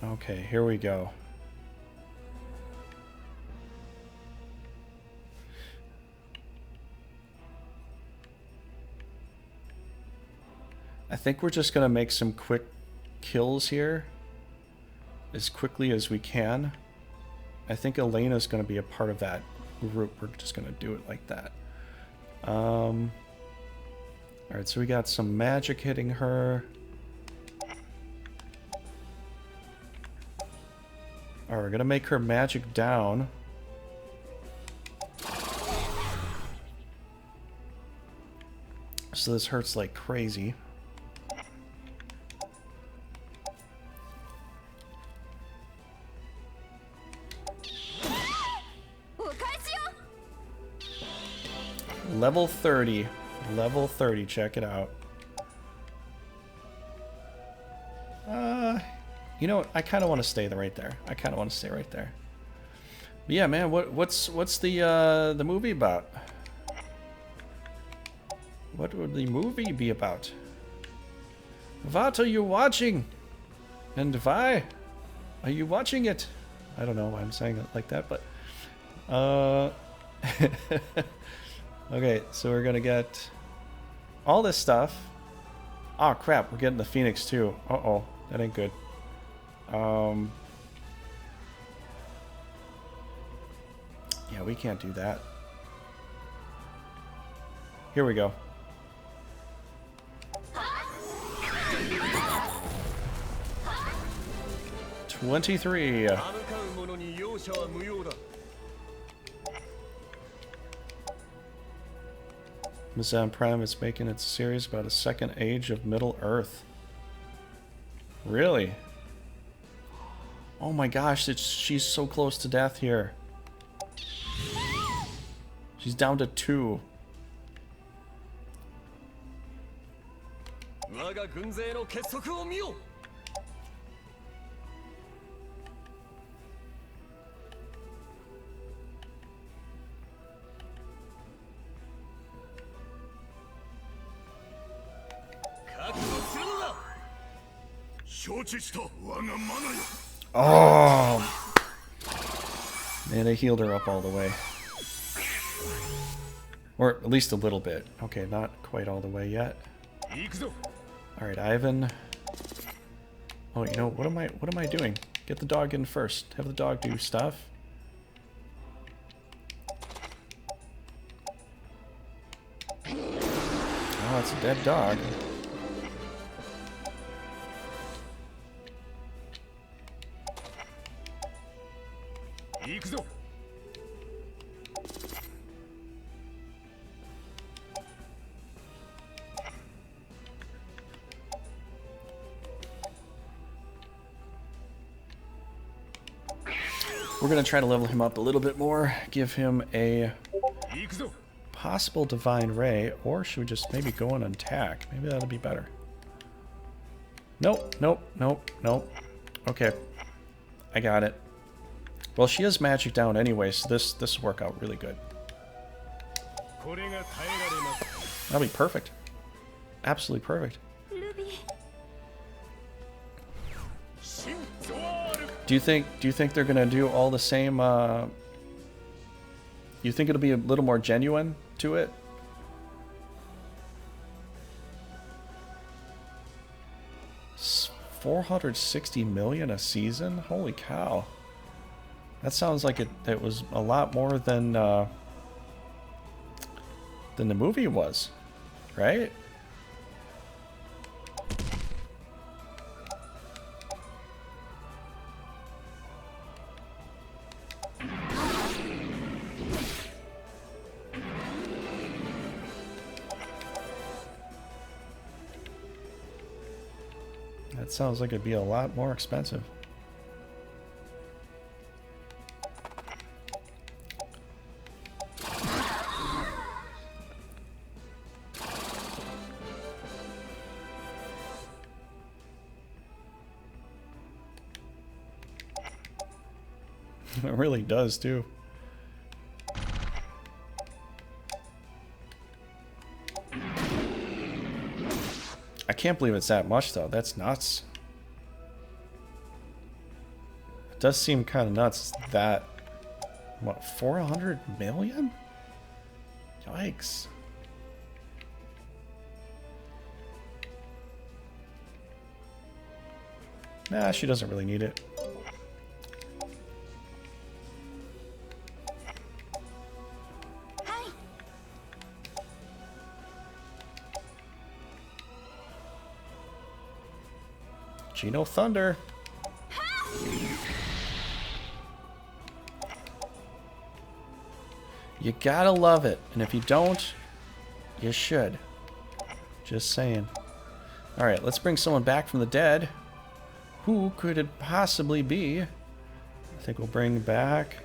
Okay, here we go. I think we're just gonna make some quick kills here as quickly as we can. I think Elena's going to be a part of that group. We're just going to do it like that. Alright, so we got some magic hitting her. Alright, we're going to make her magic down. So this hurts like crazy. Level 30. Level 30, check it out. You know what? I kind of want to stay right there. I kind of want to stay right there. But yeah, man, what's the movie about? What would the movie be about? What are you watching? And why are you watching it? I don't know why I'm saying it like that, but okay, so we're gonna get all this stuff. Oh crap, we're getting the Phoenix too. Uh-oh, that ain't good. Yeah, we can't do that. Here we go. $23. Amazon Prime is making its series about a second age of Middle Earth. Really? Oh my gosh, she's so close to death here. She's down to 2. Oh! Man, they healed her up all the way. Or at least a little bit. Okay, not quite all the way yet. Alright, Ivan. Oh, you know, what am I doing? Get the dog in first. Have the dog do stuff. Oh, it's a dead dog. We're going to try to level him up a little bit more, give him a possible Divine Ray, or should we just maybe go on attack? Maybe that'll be better. Nope, nope, nope, nope. Okay, I got it. Well, she is magic down anyway, so this will work out really good. That'll be perfect. Absolutely perfect. Do you think they're gonna do all the same? You think it'll be a little more genuine to it? $460 million a season? Holy cow! That sounds like it was a lot more than the movie was, right? That sounds like it'd be a lot more expensive. It really does, too. I can't believe it's that much, though. That's nuts. It does seem kind of nuts that... What, 400 million? Yikes. Nah, she doesn't really need it. Geno Thunder. You gotta love it. And if you don't, you should. Just saying. Alright, let's bring someone back from the dead. Who could it possibly be? I think we'll bring back...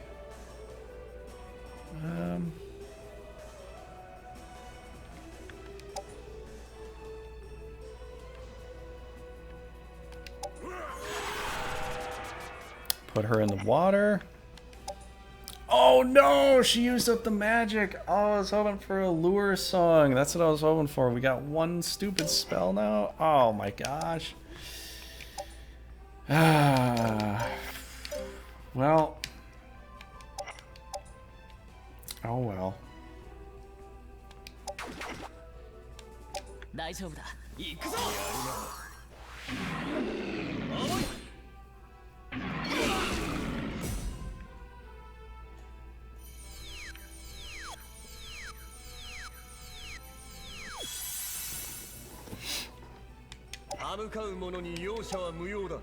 Put her in the water. Oh no! She used up the magic! Oh, I was hoping for a lure song. That's what I was hoping for. We got one stupid spell now? Oh my gosh. Well. Oh well. 大丈夫だ。行くぞ。歯向かう者に容赦は無用だ。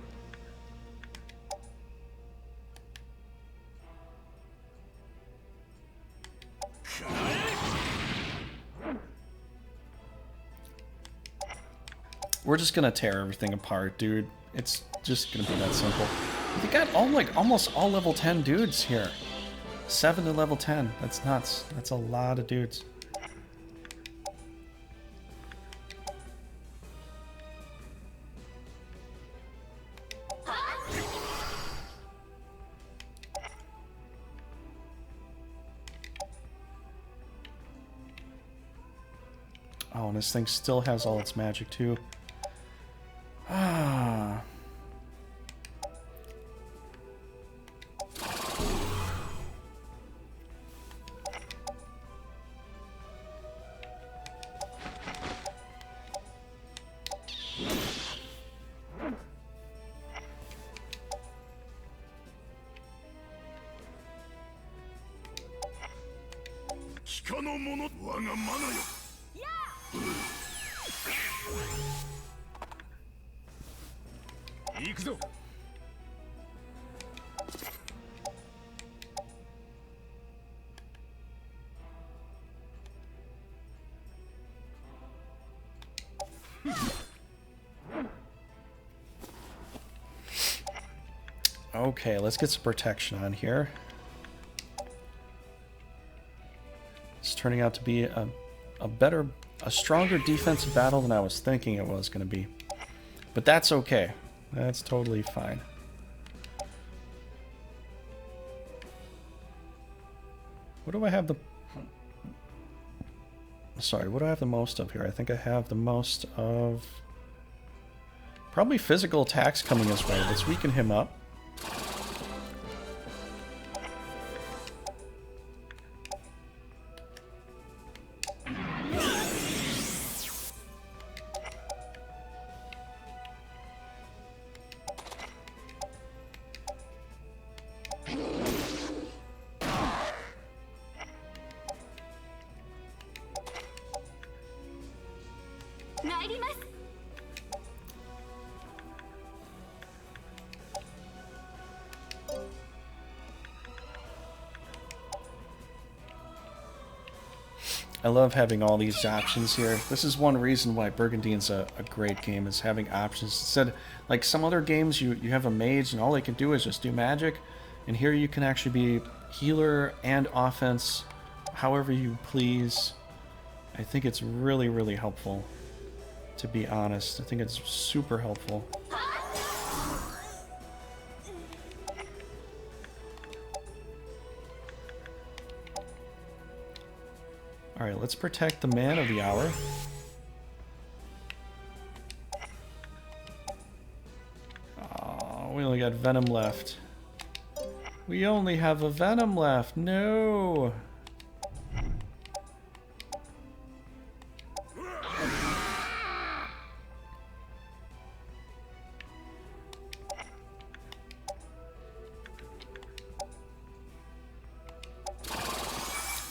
we're just gonna tear everything apart, dude. It's just gonna be that simple. They got all like almost all level 10 dudes here. 7 to level 10. That's nuts. That's a lot of dudes. Oh, and this thing still has all its magic too. Ah. Okay, let's get some protection on here. It's turning out to be a stronger defensive battle than I was thinking it was going to be. But that's okay. That's totally fine. What do I have the... Sorry, what do I have the most of here? I think I have the most of... Probably physical attacks coming his way. Let's weaken him up. I love having all these options here. This is one reason why Brigandine's a great game, is having options. Instead, like some other games, you have a mage and all they can do is just do magic. And here you can actually be healer and offense however you please. I think it's really, really helpful, to be honest. I think it's super helpful. Alright, let's protect the man of the hour. Oh, we only got venom left. We only have a venom left. No!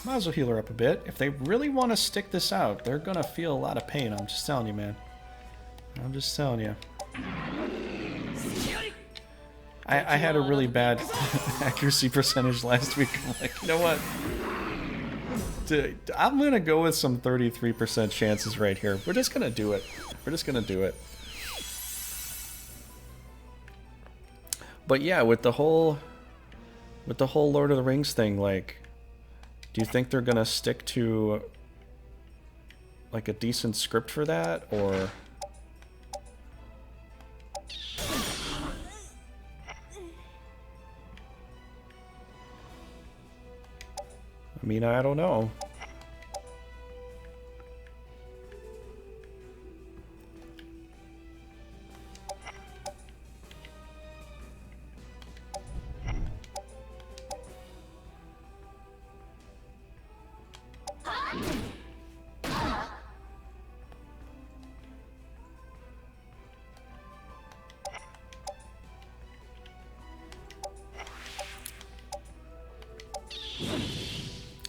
Might as well heal her up a bit. If they really want to stick this out, they're going to feel a lot of pain. I'm just telling you, man. I'm just telling you. I had a really bad accuracy percentage last week. I'm like, you know what? I'm going to go with some 33% chances right here. We're just going to do it. We're just going to do it. But yeah, with the whole Lord of the Rings thing, like, do you think they're gonna stick to like a decent script for that, or? I mean, I don't know.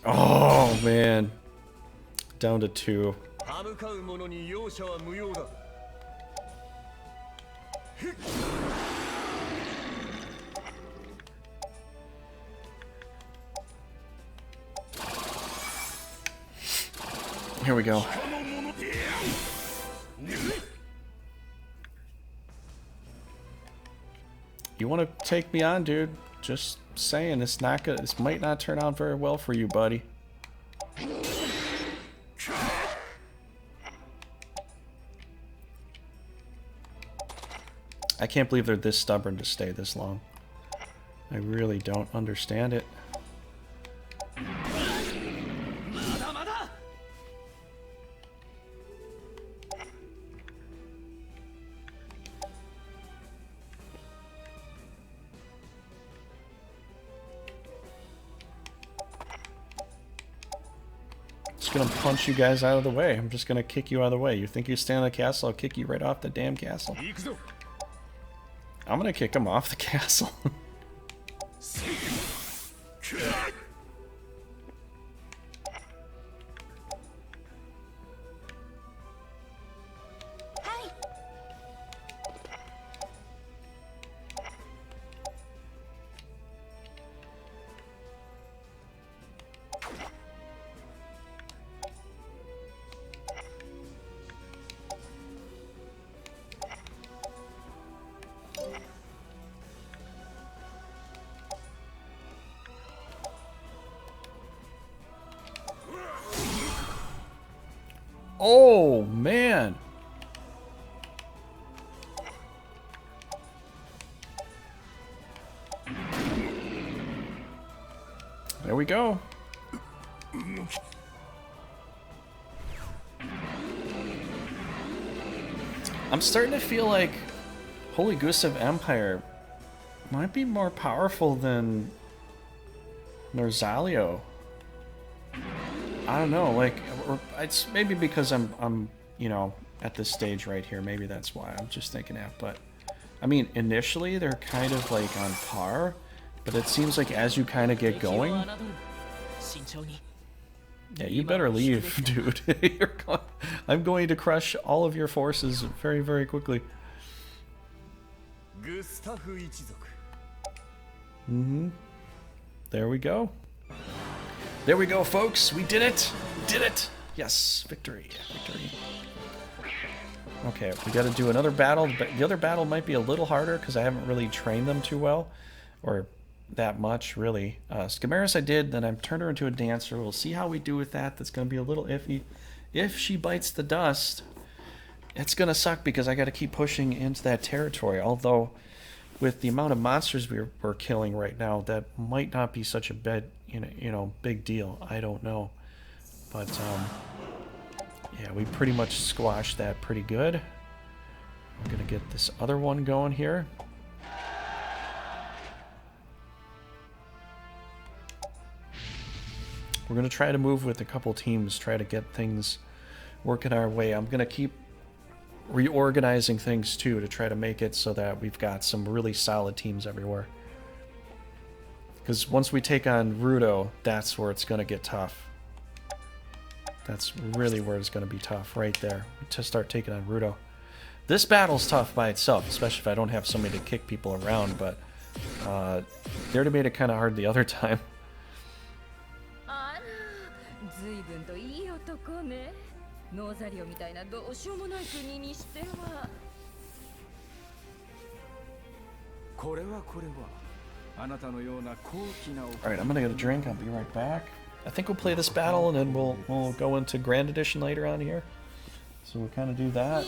Oh man, down to 2. Here we go. You want to take me on, dude? Just saying, it's not good. This might not turn out very well for you, buddy. I can't believe they're this stubborn to stay this long. I really don't understand it. Just gonna punch you guys out of the way. I'm just gonna kick you out of the way. You think you stand on the castle, I'll kick you right off the damn castle. I'm gonna kick him off the castle. Oh, man. There we go. I'm starting to feel like Holy Gustava Empire might be more powerful than Norzalio. I don't know, like, it's maybe because I'm, you know, at this stage right here. Maybe that's why I'm just thinking that. But, I mean, initially they're kind of like on par, but it seems like as you kind of get going... Yeah, you better leave, dude. I'm going to crush all of your forces very, very quickly. Mm-hmm. There we go. There we go, folks. We did it. Did it. Yes, victory. Victory. Okay, we got to do another battle. But the other battle might be a little harder because I haven't really trained them too well, or that much, really. Skamaris I did, then I turned her into a dancer. We'll see how we do with that. That's going to be a little iffy. If she bites the dust, it's going to suck because I got to keep pushing into that territory. Although, with the amount of monsters we're killing right now, that might not be such a big, big deal. I don't know. But, yeah, we pretty much squashed that pretty good. I'm going to get this other one going here. We're going to try to move with a couple teams, try to get things working our way. I'm going to keep reorganizing things, too, to try to make it so that we've got some really solid teams everywhere. Because once we take on Rudo, that's where it's going to get tough. That's really where it's going to be tough, right there, to start taking on Rudo. This battle's tough by itself, especially if I don't have somebody to kick people around, but they already made it kind of hard the other time. Alright, I'm gonna get a drink, I'll be right back. I think we'll play this battle and then we'll go into Grand Edition later on here. So we'll kind of do that.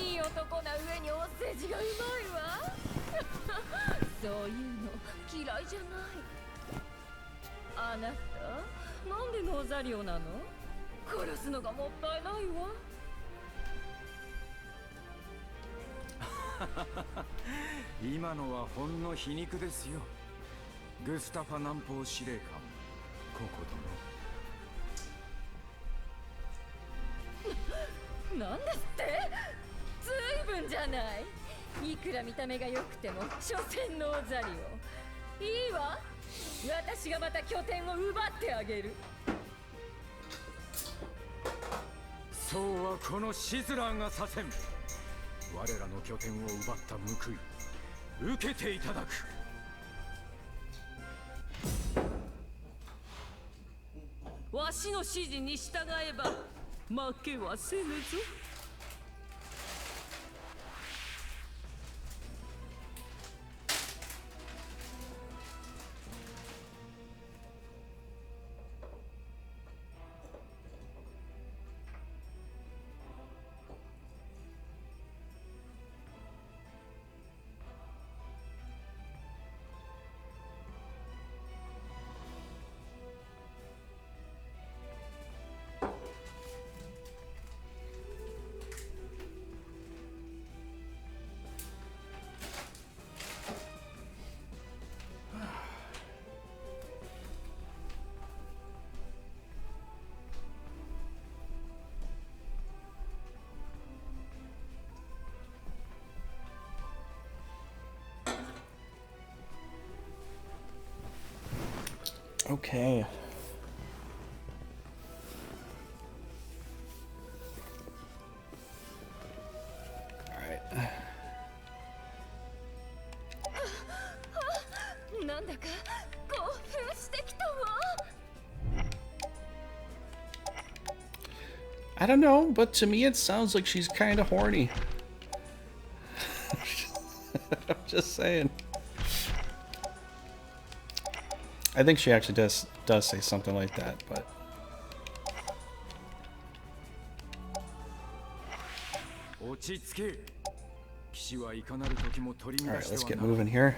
Okay. Alright. I don't know, but to me it sounds like she's kind of horny. I'm just saying. I think she actually does say something like that, but alright, let's get moving here.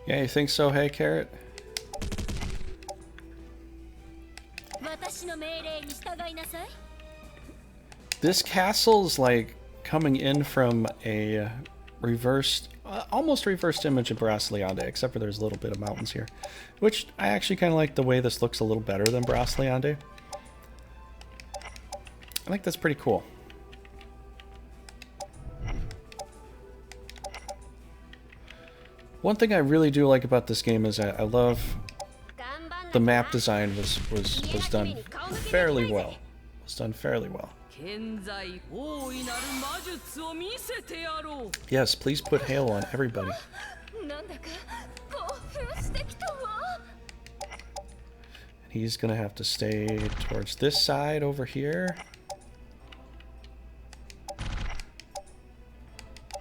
Yeah, you think so? Hey, Carrot? This castle's like coming in from a reversed, almost reversed image of Brasiliande, except for there's a little bit of mountains here, which I actually kind of like the way this looks a little better than Brasiliande. I think that's pretty cool. One thing I really do like about this game is I love the map design was done fairly well. Was done fairly well. Yes, please put hail on everybody. He's gonna have to stay towards this side over here.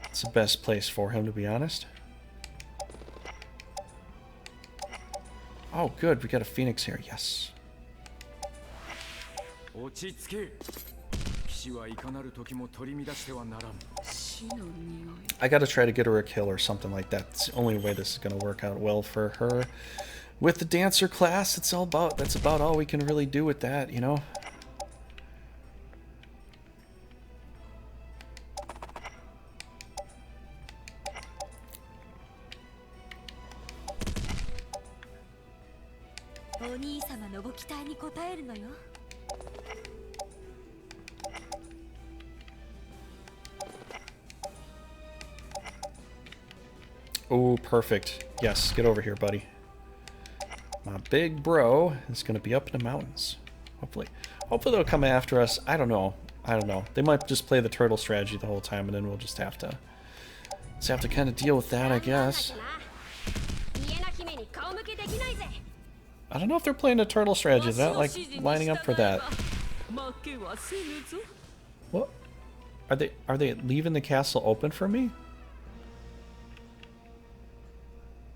It's the best place for him, to be honest. Oh, good. We got a phoenix here. Yes. I gotta try to get her a kill or something like that. It's the only way this is gonna work out well for her. With the dancer class, that's about all we can really do with that, you know? Oh, perfect. Yes, get over here, buddy. My big bro is going to be up in the mountains. Hopefully they'll come after us. I don't know. They might just play the turtle strategy the whole time, and then we'll just have to kind of deal with that, I guess. I don't know if they're playing the turtle strategy. They're not like lining up for that. What? Are they leaving the castle open for me?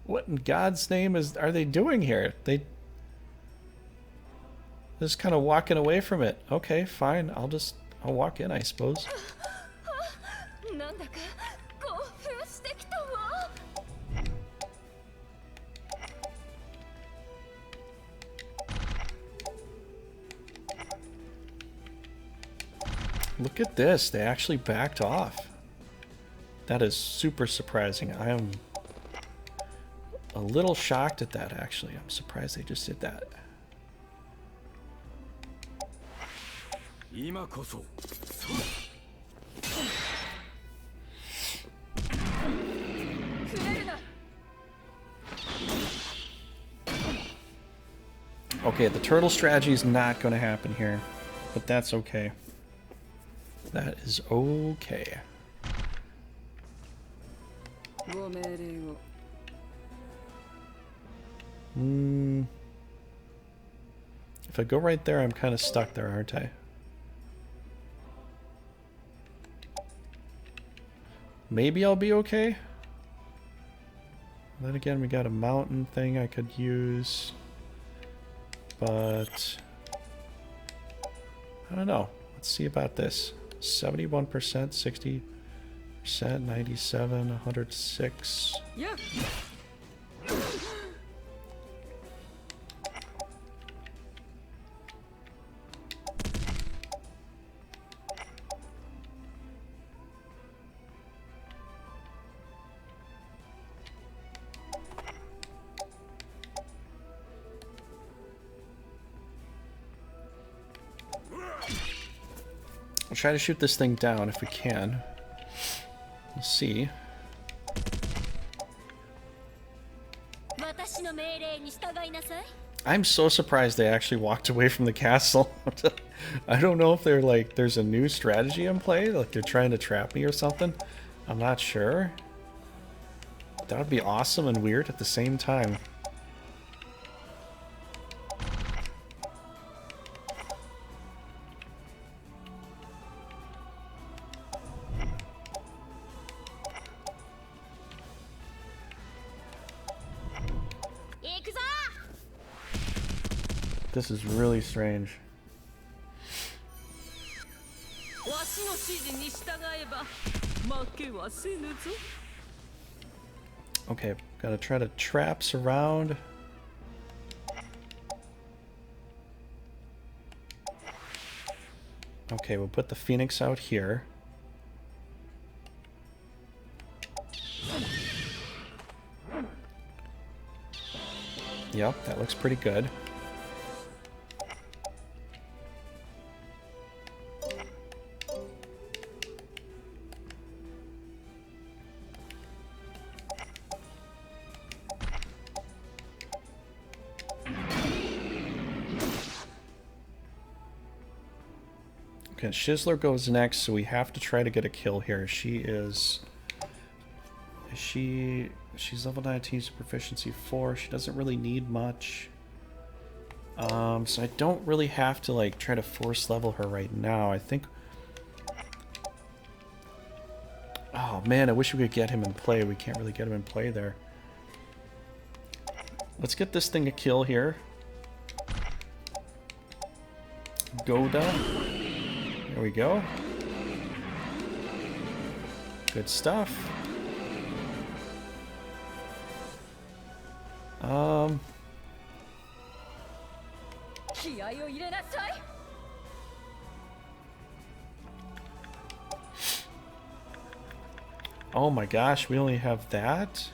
What in God's name are they doing here? They just kind of walking away from it. Okay, fine. I'll walk in, I suppose. Look at this. They actually backed off. That is super surprising. I am a little shocked at that, actually. I'm surprised they just did that. Okay, the turtle strategy is not going to happen here, but that's okay. That is okay. If I go right there, I'm kind of stuck there, aren't I? Maybe I'll be okay. Then again, we got a mountain thing I could use. But I don't know. Let's see about this. 71%, 60%, 97, 106. Yeah. We'll try to shoot this thing down if we can. We'll see. I'm so surprised they actually walked away from the castle. I don't know if they're like, there's a new strategy in play, like they're trying to trap me or something. I'm not sure. That would be awesome and weird at the same time. This is really strange. Okay, gotta try to trap, surround. Okay, we'll put the Phoenix out here. Yep, that looks pretty good. Okay, Shizzler goes next, so we have to try to get a kill here. She's level 19, so proficiency 4. She doesn't really need much. So I don't really have to like try to force level her right now. I think. Oh man, I wish we could get him in play. We can't really get him in play there. Let's get this thing a kill here. Goda. There we go. Good stuff. Oh my gosh, we only have that?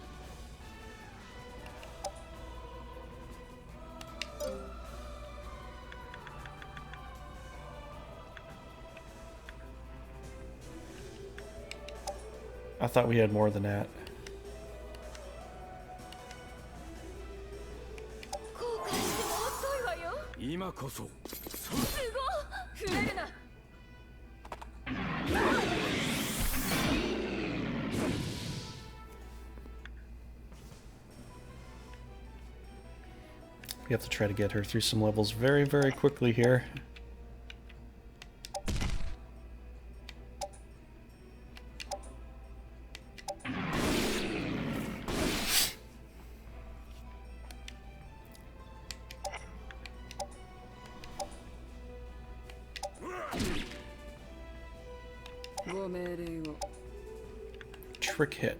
I thought we had more than that. We have to try to get her through some levels very, very quickly here. Trick hit.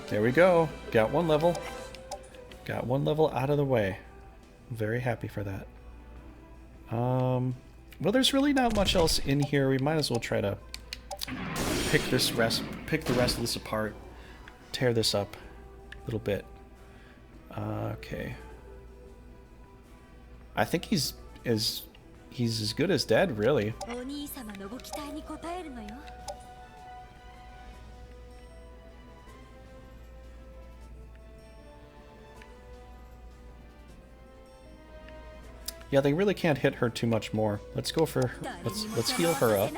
There we go. Got one level. Got one level out of the way. I'm very happy for that. Well, there's really not much else in here. We might as well try to pick the rest of this apart. Tear this up a little bit. Okay. I think he's as good as dead, really. Yeah, they really can't hit her too much more. Let's go for let's heal her up.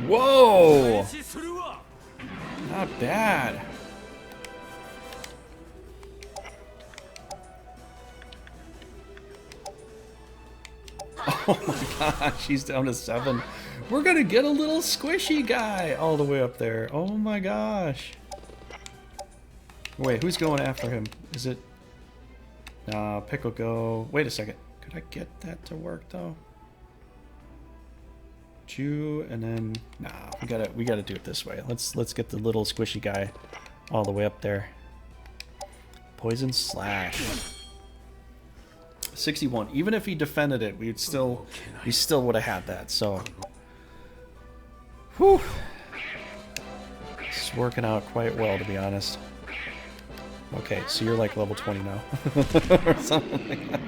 Whoa! Not bad. Oh my gosh, he's down to 7. We're gonna get a little squishy guy all the way up there. Oh my gosh. Wait, who's going after him? Is it... Pickle go... Wait a second. Could I get that to work though? you, and then nah, we gotta do it this way. Let's get the little squishy guy all the way up there. Poison slash. 61. Even if he defended it, we still would have had that. So, whew, it's working out quite well, to be honest. Okay, so you're like level 20 now, or something like that.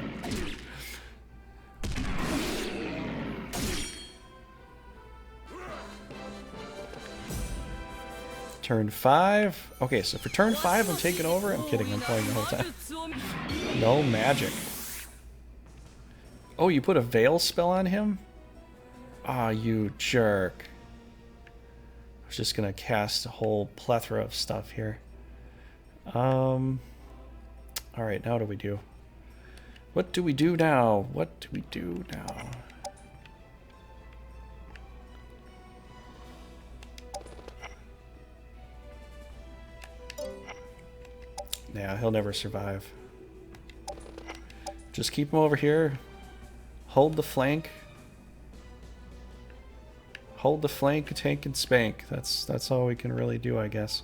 Turn 5. Okay, so for turn 5, I'm taking over. I'm kidding. I'm playing the whole time. No magic. Oh, you put a veil spell on him? Ah, you jerk. I was just gonna cast a whole plethora of stuff here. Alright, now what do we do? What do we do now? What do we do now? Yeah, he'll never survive. Just keep him over here. Hold the flank. Hold the flank, tank, and spank. That's all we can really do, I guess.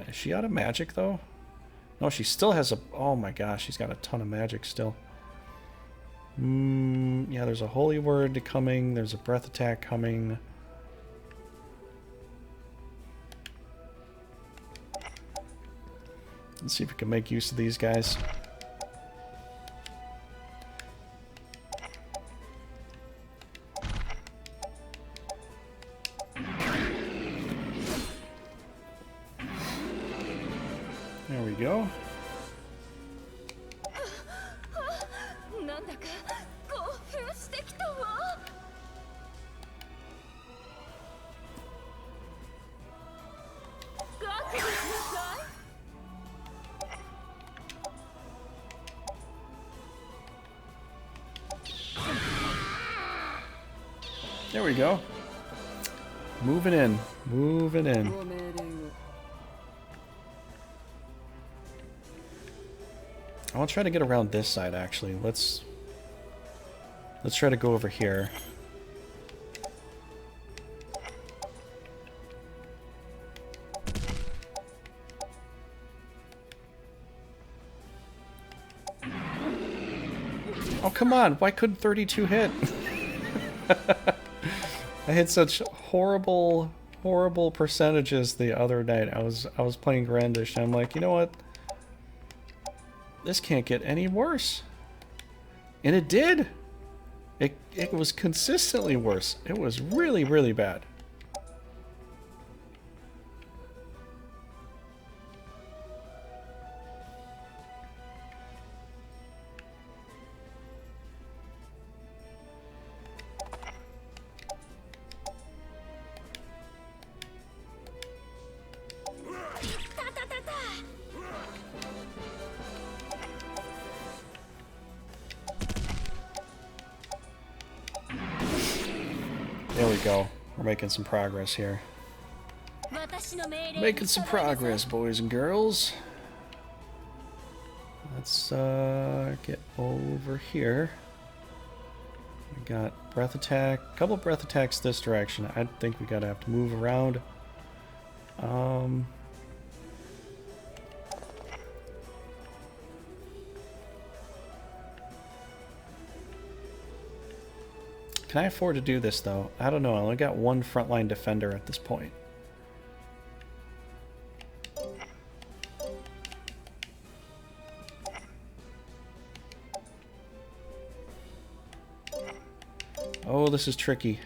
Is she out of magic, though? No, she still has a... Oh my gosh, she's got a ton of magic still. Yeah, there's a holy word coming. There's a breath attack coming. Let's see if we can make use of these guys. There we go. There we go. Moving in. Moving in. I'll try to get around this side, actually. Let's try to go over here. Oh, come on. Why couldn't 32 hit? I had such horrible percentages the other night. I was playing Grandish, and I'm like, you know what? This can't get any worse. And it did. It was consistently worse. It was really, really bad. There we go. We're making some progress here. Making some progress, boys and girls. Let's get over here. We got breath attack. A couple breath attacks this direction. I think we gotta have to move around. Can I afford to do this, though? I don't know. I only got one frontline defender at this point. Oh, this is tricky.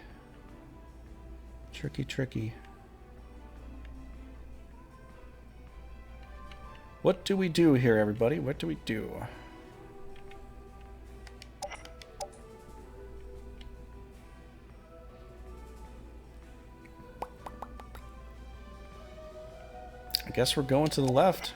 Tricky. What do we do here, everybody? What do we do? I guess we're going to the left.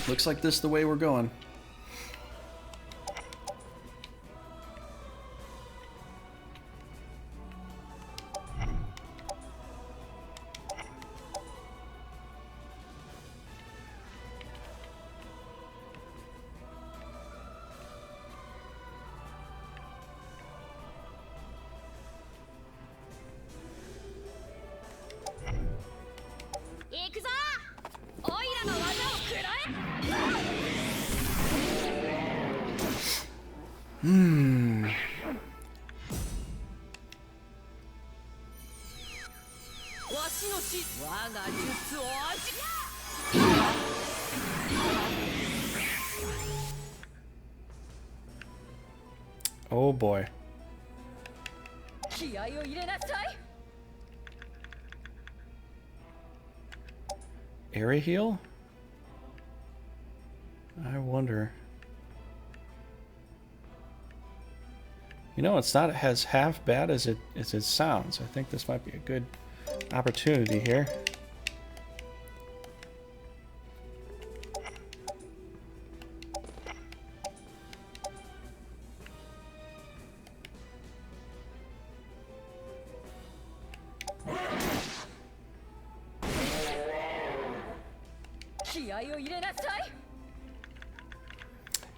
Looks like this is the way we're going. Hmm. Oh boy. Area heal? I wonder. You know, it's not as half bad as it sounds. I think this might be a good opportunity here.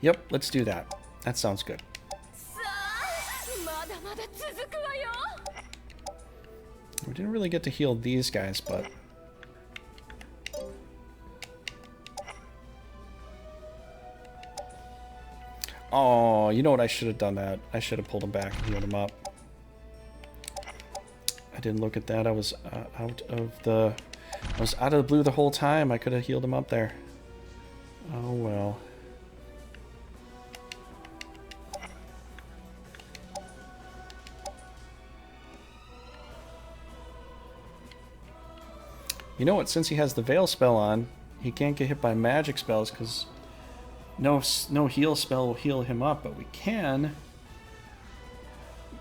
Yep, let's do that. That sounds good. We didn't really get to heal these guys, but... Oh, you know what? I should have done that. I should have pulled him back and healed him up. I didn't look at that. I was out of the blue the whole time. I could have healed him up there. Oh well. You know what? Since he has the Veil spell on, he can't get hit by magic spells because no heal spell will heal him up, but we can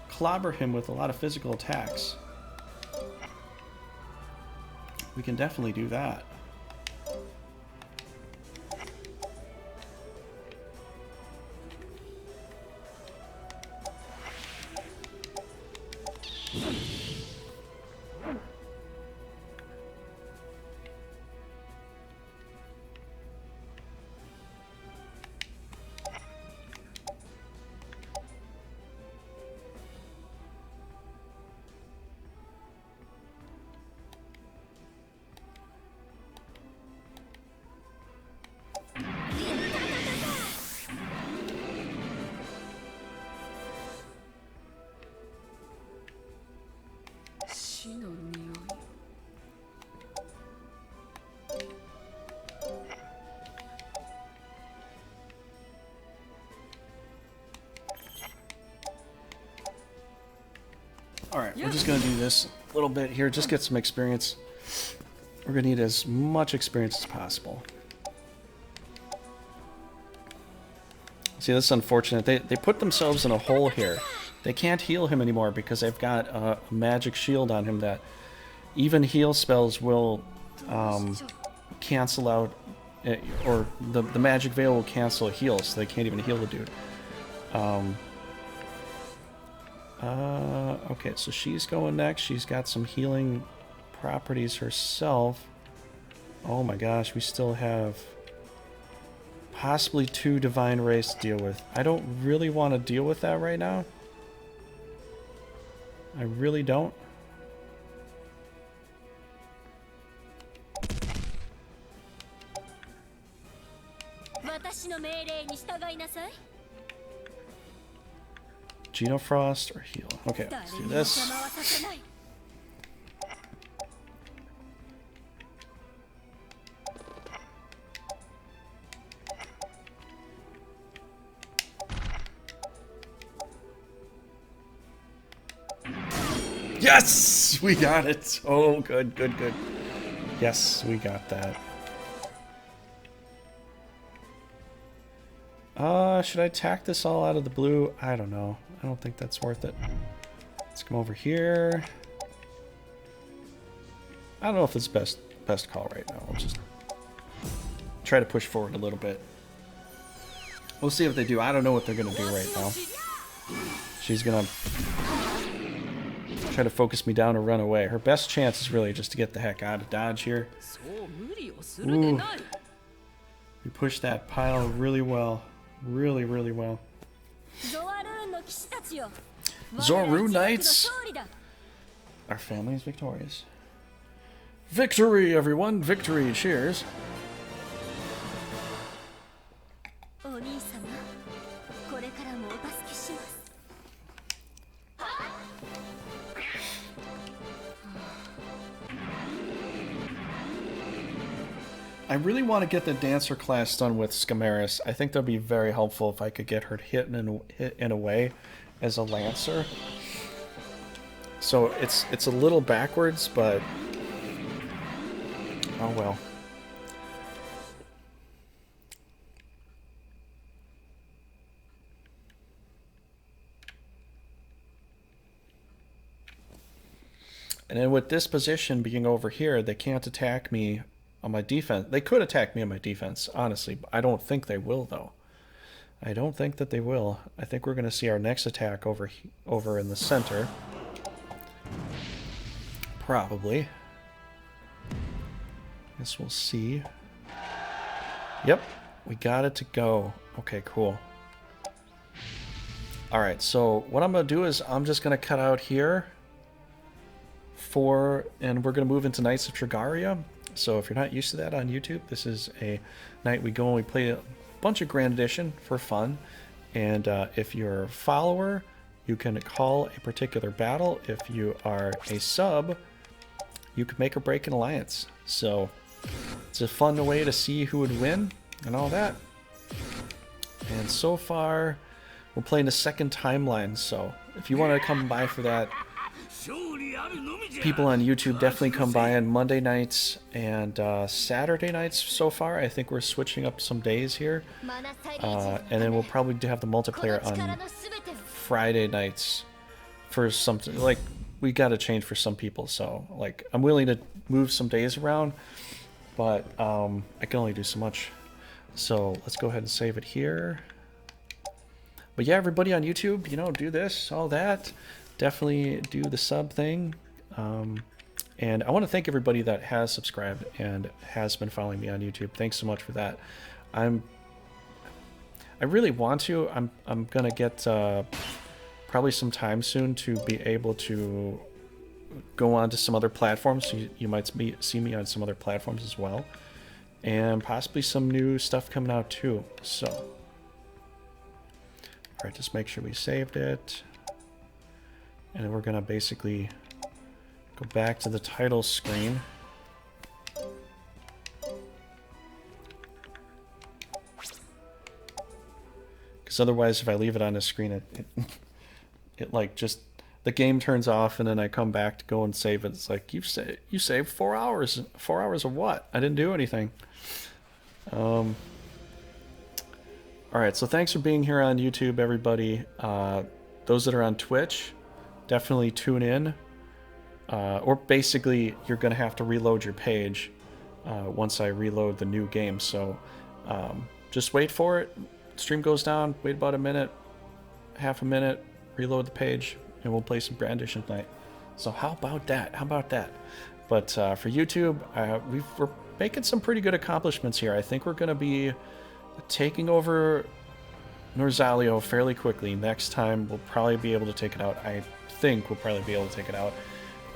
clobber him with a lot of physical attacks. We can definitely do that. Alright, we're just going to do this a little bit here, just get some experience. We're going to need as much experience as possible. See, this is unfortunate. They put themselves in a hole here. They can't heal him anymore because they've got a magic shield on him that even heal spells will cancel out, or the magic veil will cancel a heal, so they can't even heal the dude. Okay, so she's going next. She's got some healing properties herself. Oh my gosh, we still have possibly 2 divine rays to deal with. I don't really want to deal with that right now. I really don't. Genofrost or heal? Okay, let's do this. Yes! We got it! Oh, good, good, good. Yes, we got that. Should I attack this all out of the blue? I don't know. I don't think that's worth it. Let's come over here. I don't know if it's best call right now. I'll just try to push forward a little bit. We'll see what they do. I don't know what they're going to do right now. She's going to try to focus me down or run away. Her best chance is really just to get the heck out of Dodge here. Ooh. We pushed that pile really well. Really, really well. Zoru Knights! Our family is victorious. Victory, everyone! Victory! Cheers! I really want to get the dancer class done with Skamaris. I think that'd be very helpful if I could get her hit in a way as a lancer. So it's a little backwards, but oh well. And then with this position being over here, they can't attack me on my defense. They could attack me on my defense, honestly. But I don't think they will, though. I don't think that they will. I think we're going to see our next attack over in the center. Probably. Guess we'll see. Yep, we got it to go. Okay, cool. Alright, so what I'm going to do is I'm just going to cut out here. And we're going to move into Knights of Trigaria. So if you're not used to that on YouTube, this is a night we go and we play a bunch of Grand Edition for fun. And if you're a follower, you can call a particular battle. If you are a sub, you can make or break an alliance. So it's a fun way to see who would win and all that. And so far, we're playing the second timeline. So if you want to come by for that, people on YouTube definitely come by on Monday nights and Saturday nights so far. I think we're switching up some days here. And then we'll probably have the multiplayer on Friday nights for something. Like, we got to change for some people. So, like, I'm willing to move some days around, but I can only do so much. So let's go ahead and save it here. But yeah, everybody on YouTube, you know, do this, all that. Definitely do the sub thing. And I want to thank everybody that has subscribed and has been following me on YouTube. Thanks so much for that. I really want to. I'm gonna get probably some time soon to be able to go on to some other platforms. So you might see me on some other platforms as well, and possibly some new stuff coming out too. So, all right, just make sure we saved it. And we're going to basically go back to the title screen. Because otherwise, if I leave it on the screen, it like just, the game turns off and then I come back to go and save it. It's like, you saved 4 hours. 4 hours of what? I didn't do anything. Alright, so thanks for being here on YouTube, everybody. Those that are on Twitch, definitely tune in, or basically you're going to have to reload your page once I reload the new game. So just wait for it. Stream goes down, wait about a minute, half a minute, reload the page, and we'll play some Grand Edition tonight. So how about that? How about that? But for YouTube, we're making some pretty good accomplishments here. I think we're going to be taking over Norzalio fairly quickly. Next time we'll probably be able to take it out. I think we'll probably be able to take it out.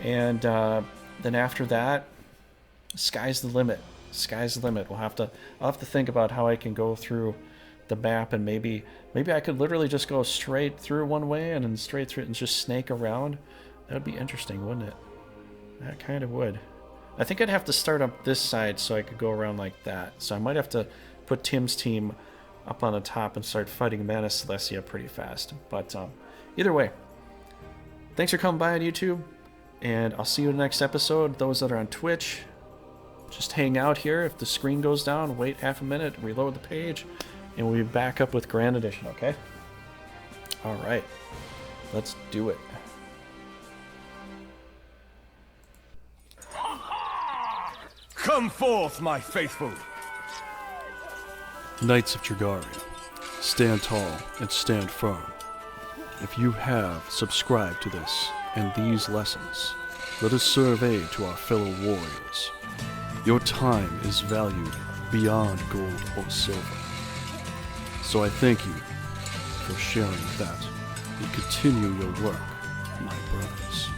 And then after that, sky's the limit. Sky's the limit. I'll have to think about how I can go through the map, and maybe I could literally just go straight through one way and then straight through it and just snake around. That would be interesting, wouldn't it? That kind of would. I think I'd have to start up this side so I could go around like that. So I might have to put Tim's team up on the top and start fighting Mana Celestia pretty fast. But either way, thanks for coming by on YouTube, and I'll see you in the next episode. Those that are on Twitch, just hang out here. If the screen goes down, wait half a minute, reload the page, and we'll be back up with Grand Edition, okay? Alright, let's do it. Come forth, my faithful! Knights of Trigaria, stand tall and stand firm. If you have subscribed to this and these lessons, let us serve aid to our fellow warriors. Your time is valued beyond gold or silver. So I thank you for sharing that and continue your work, my brothers.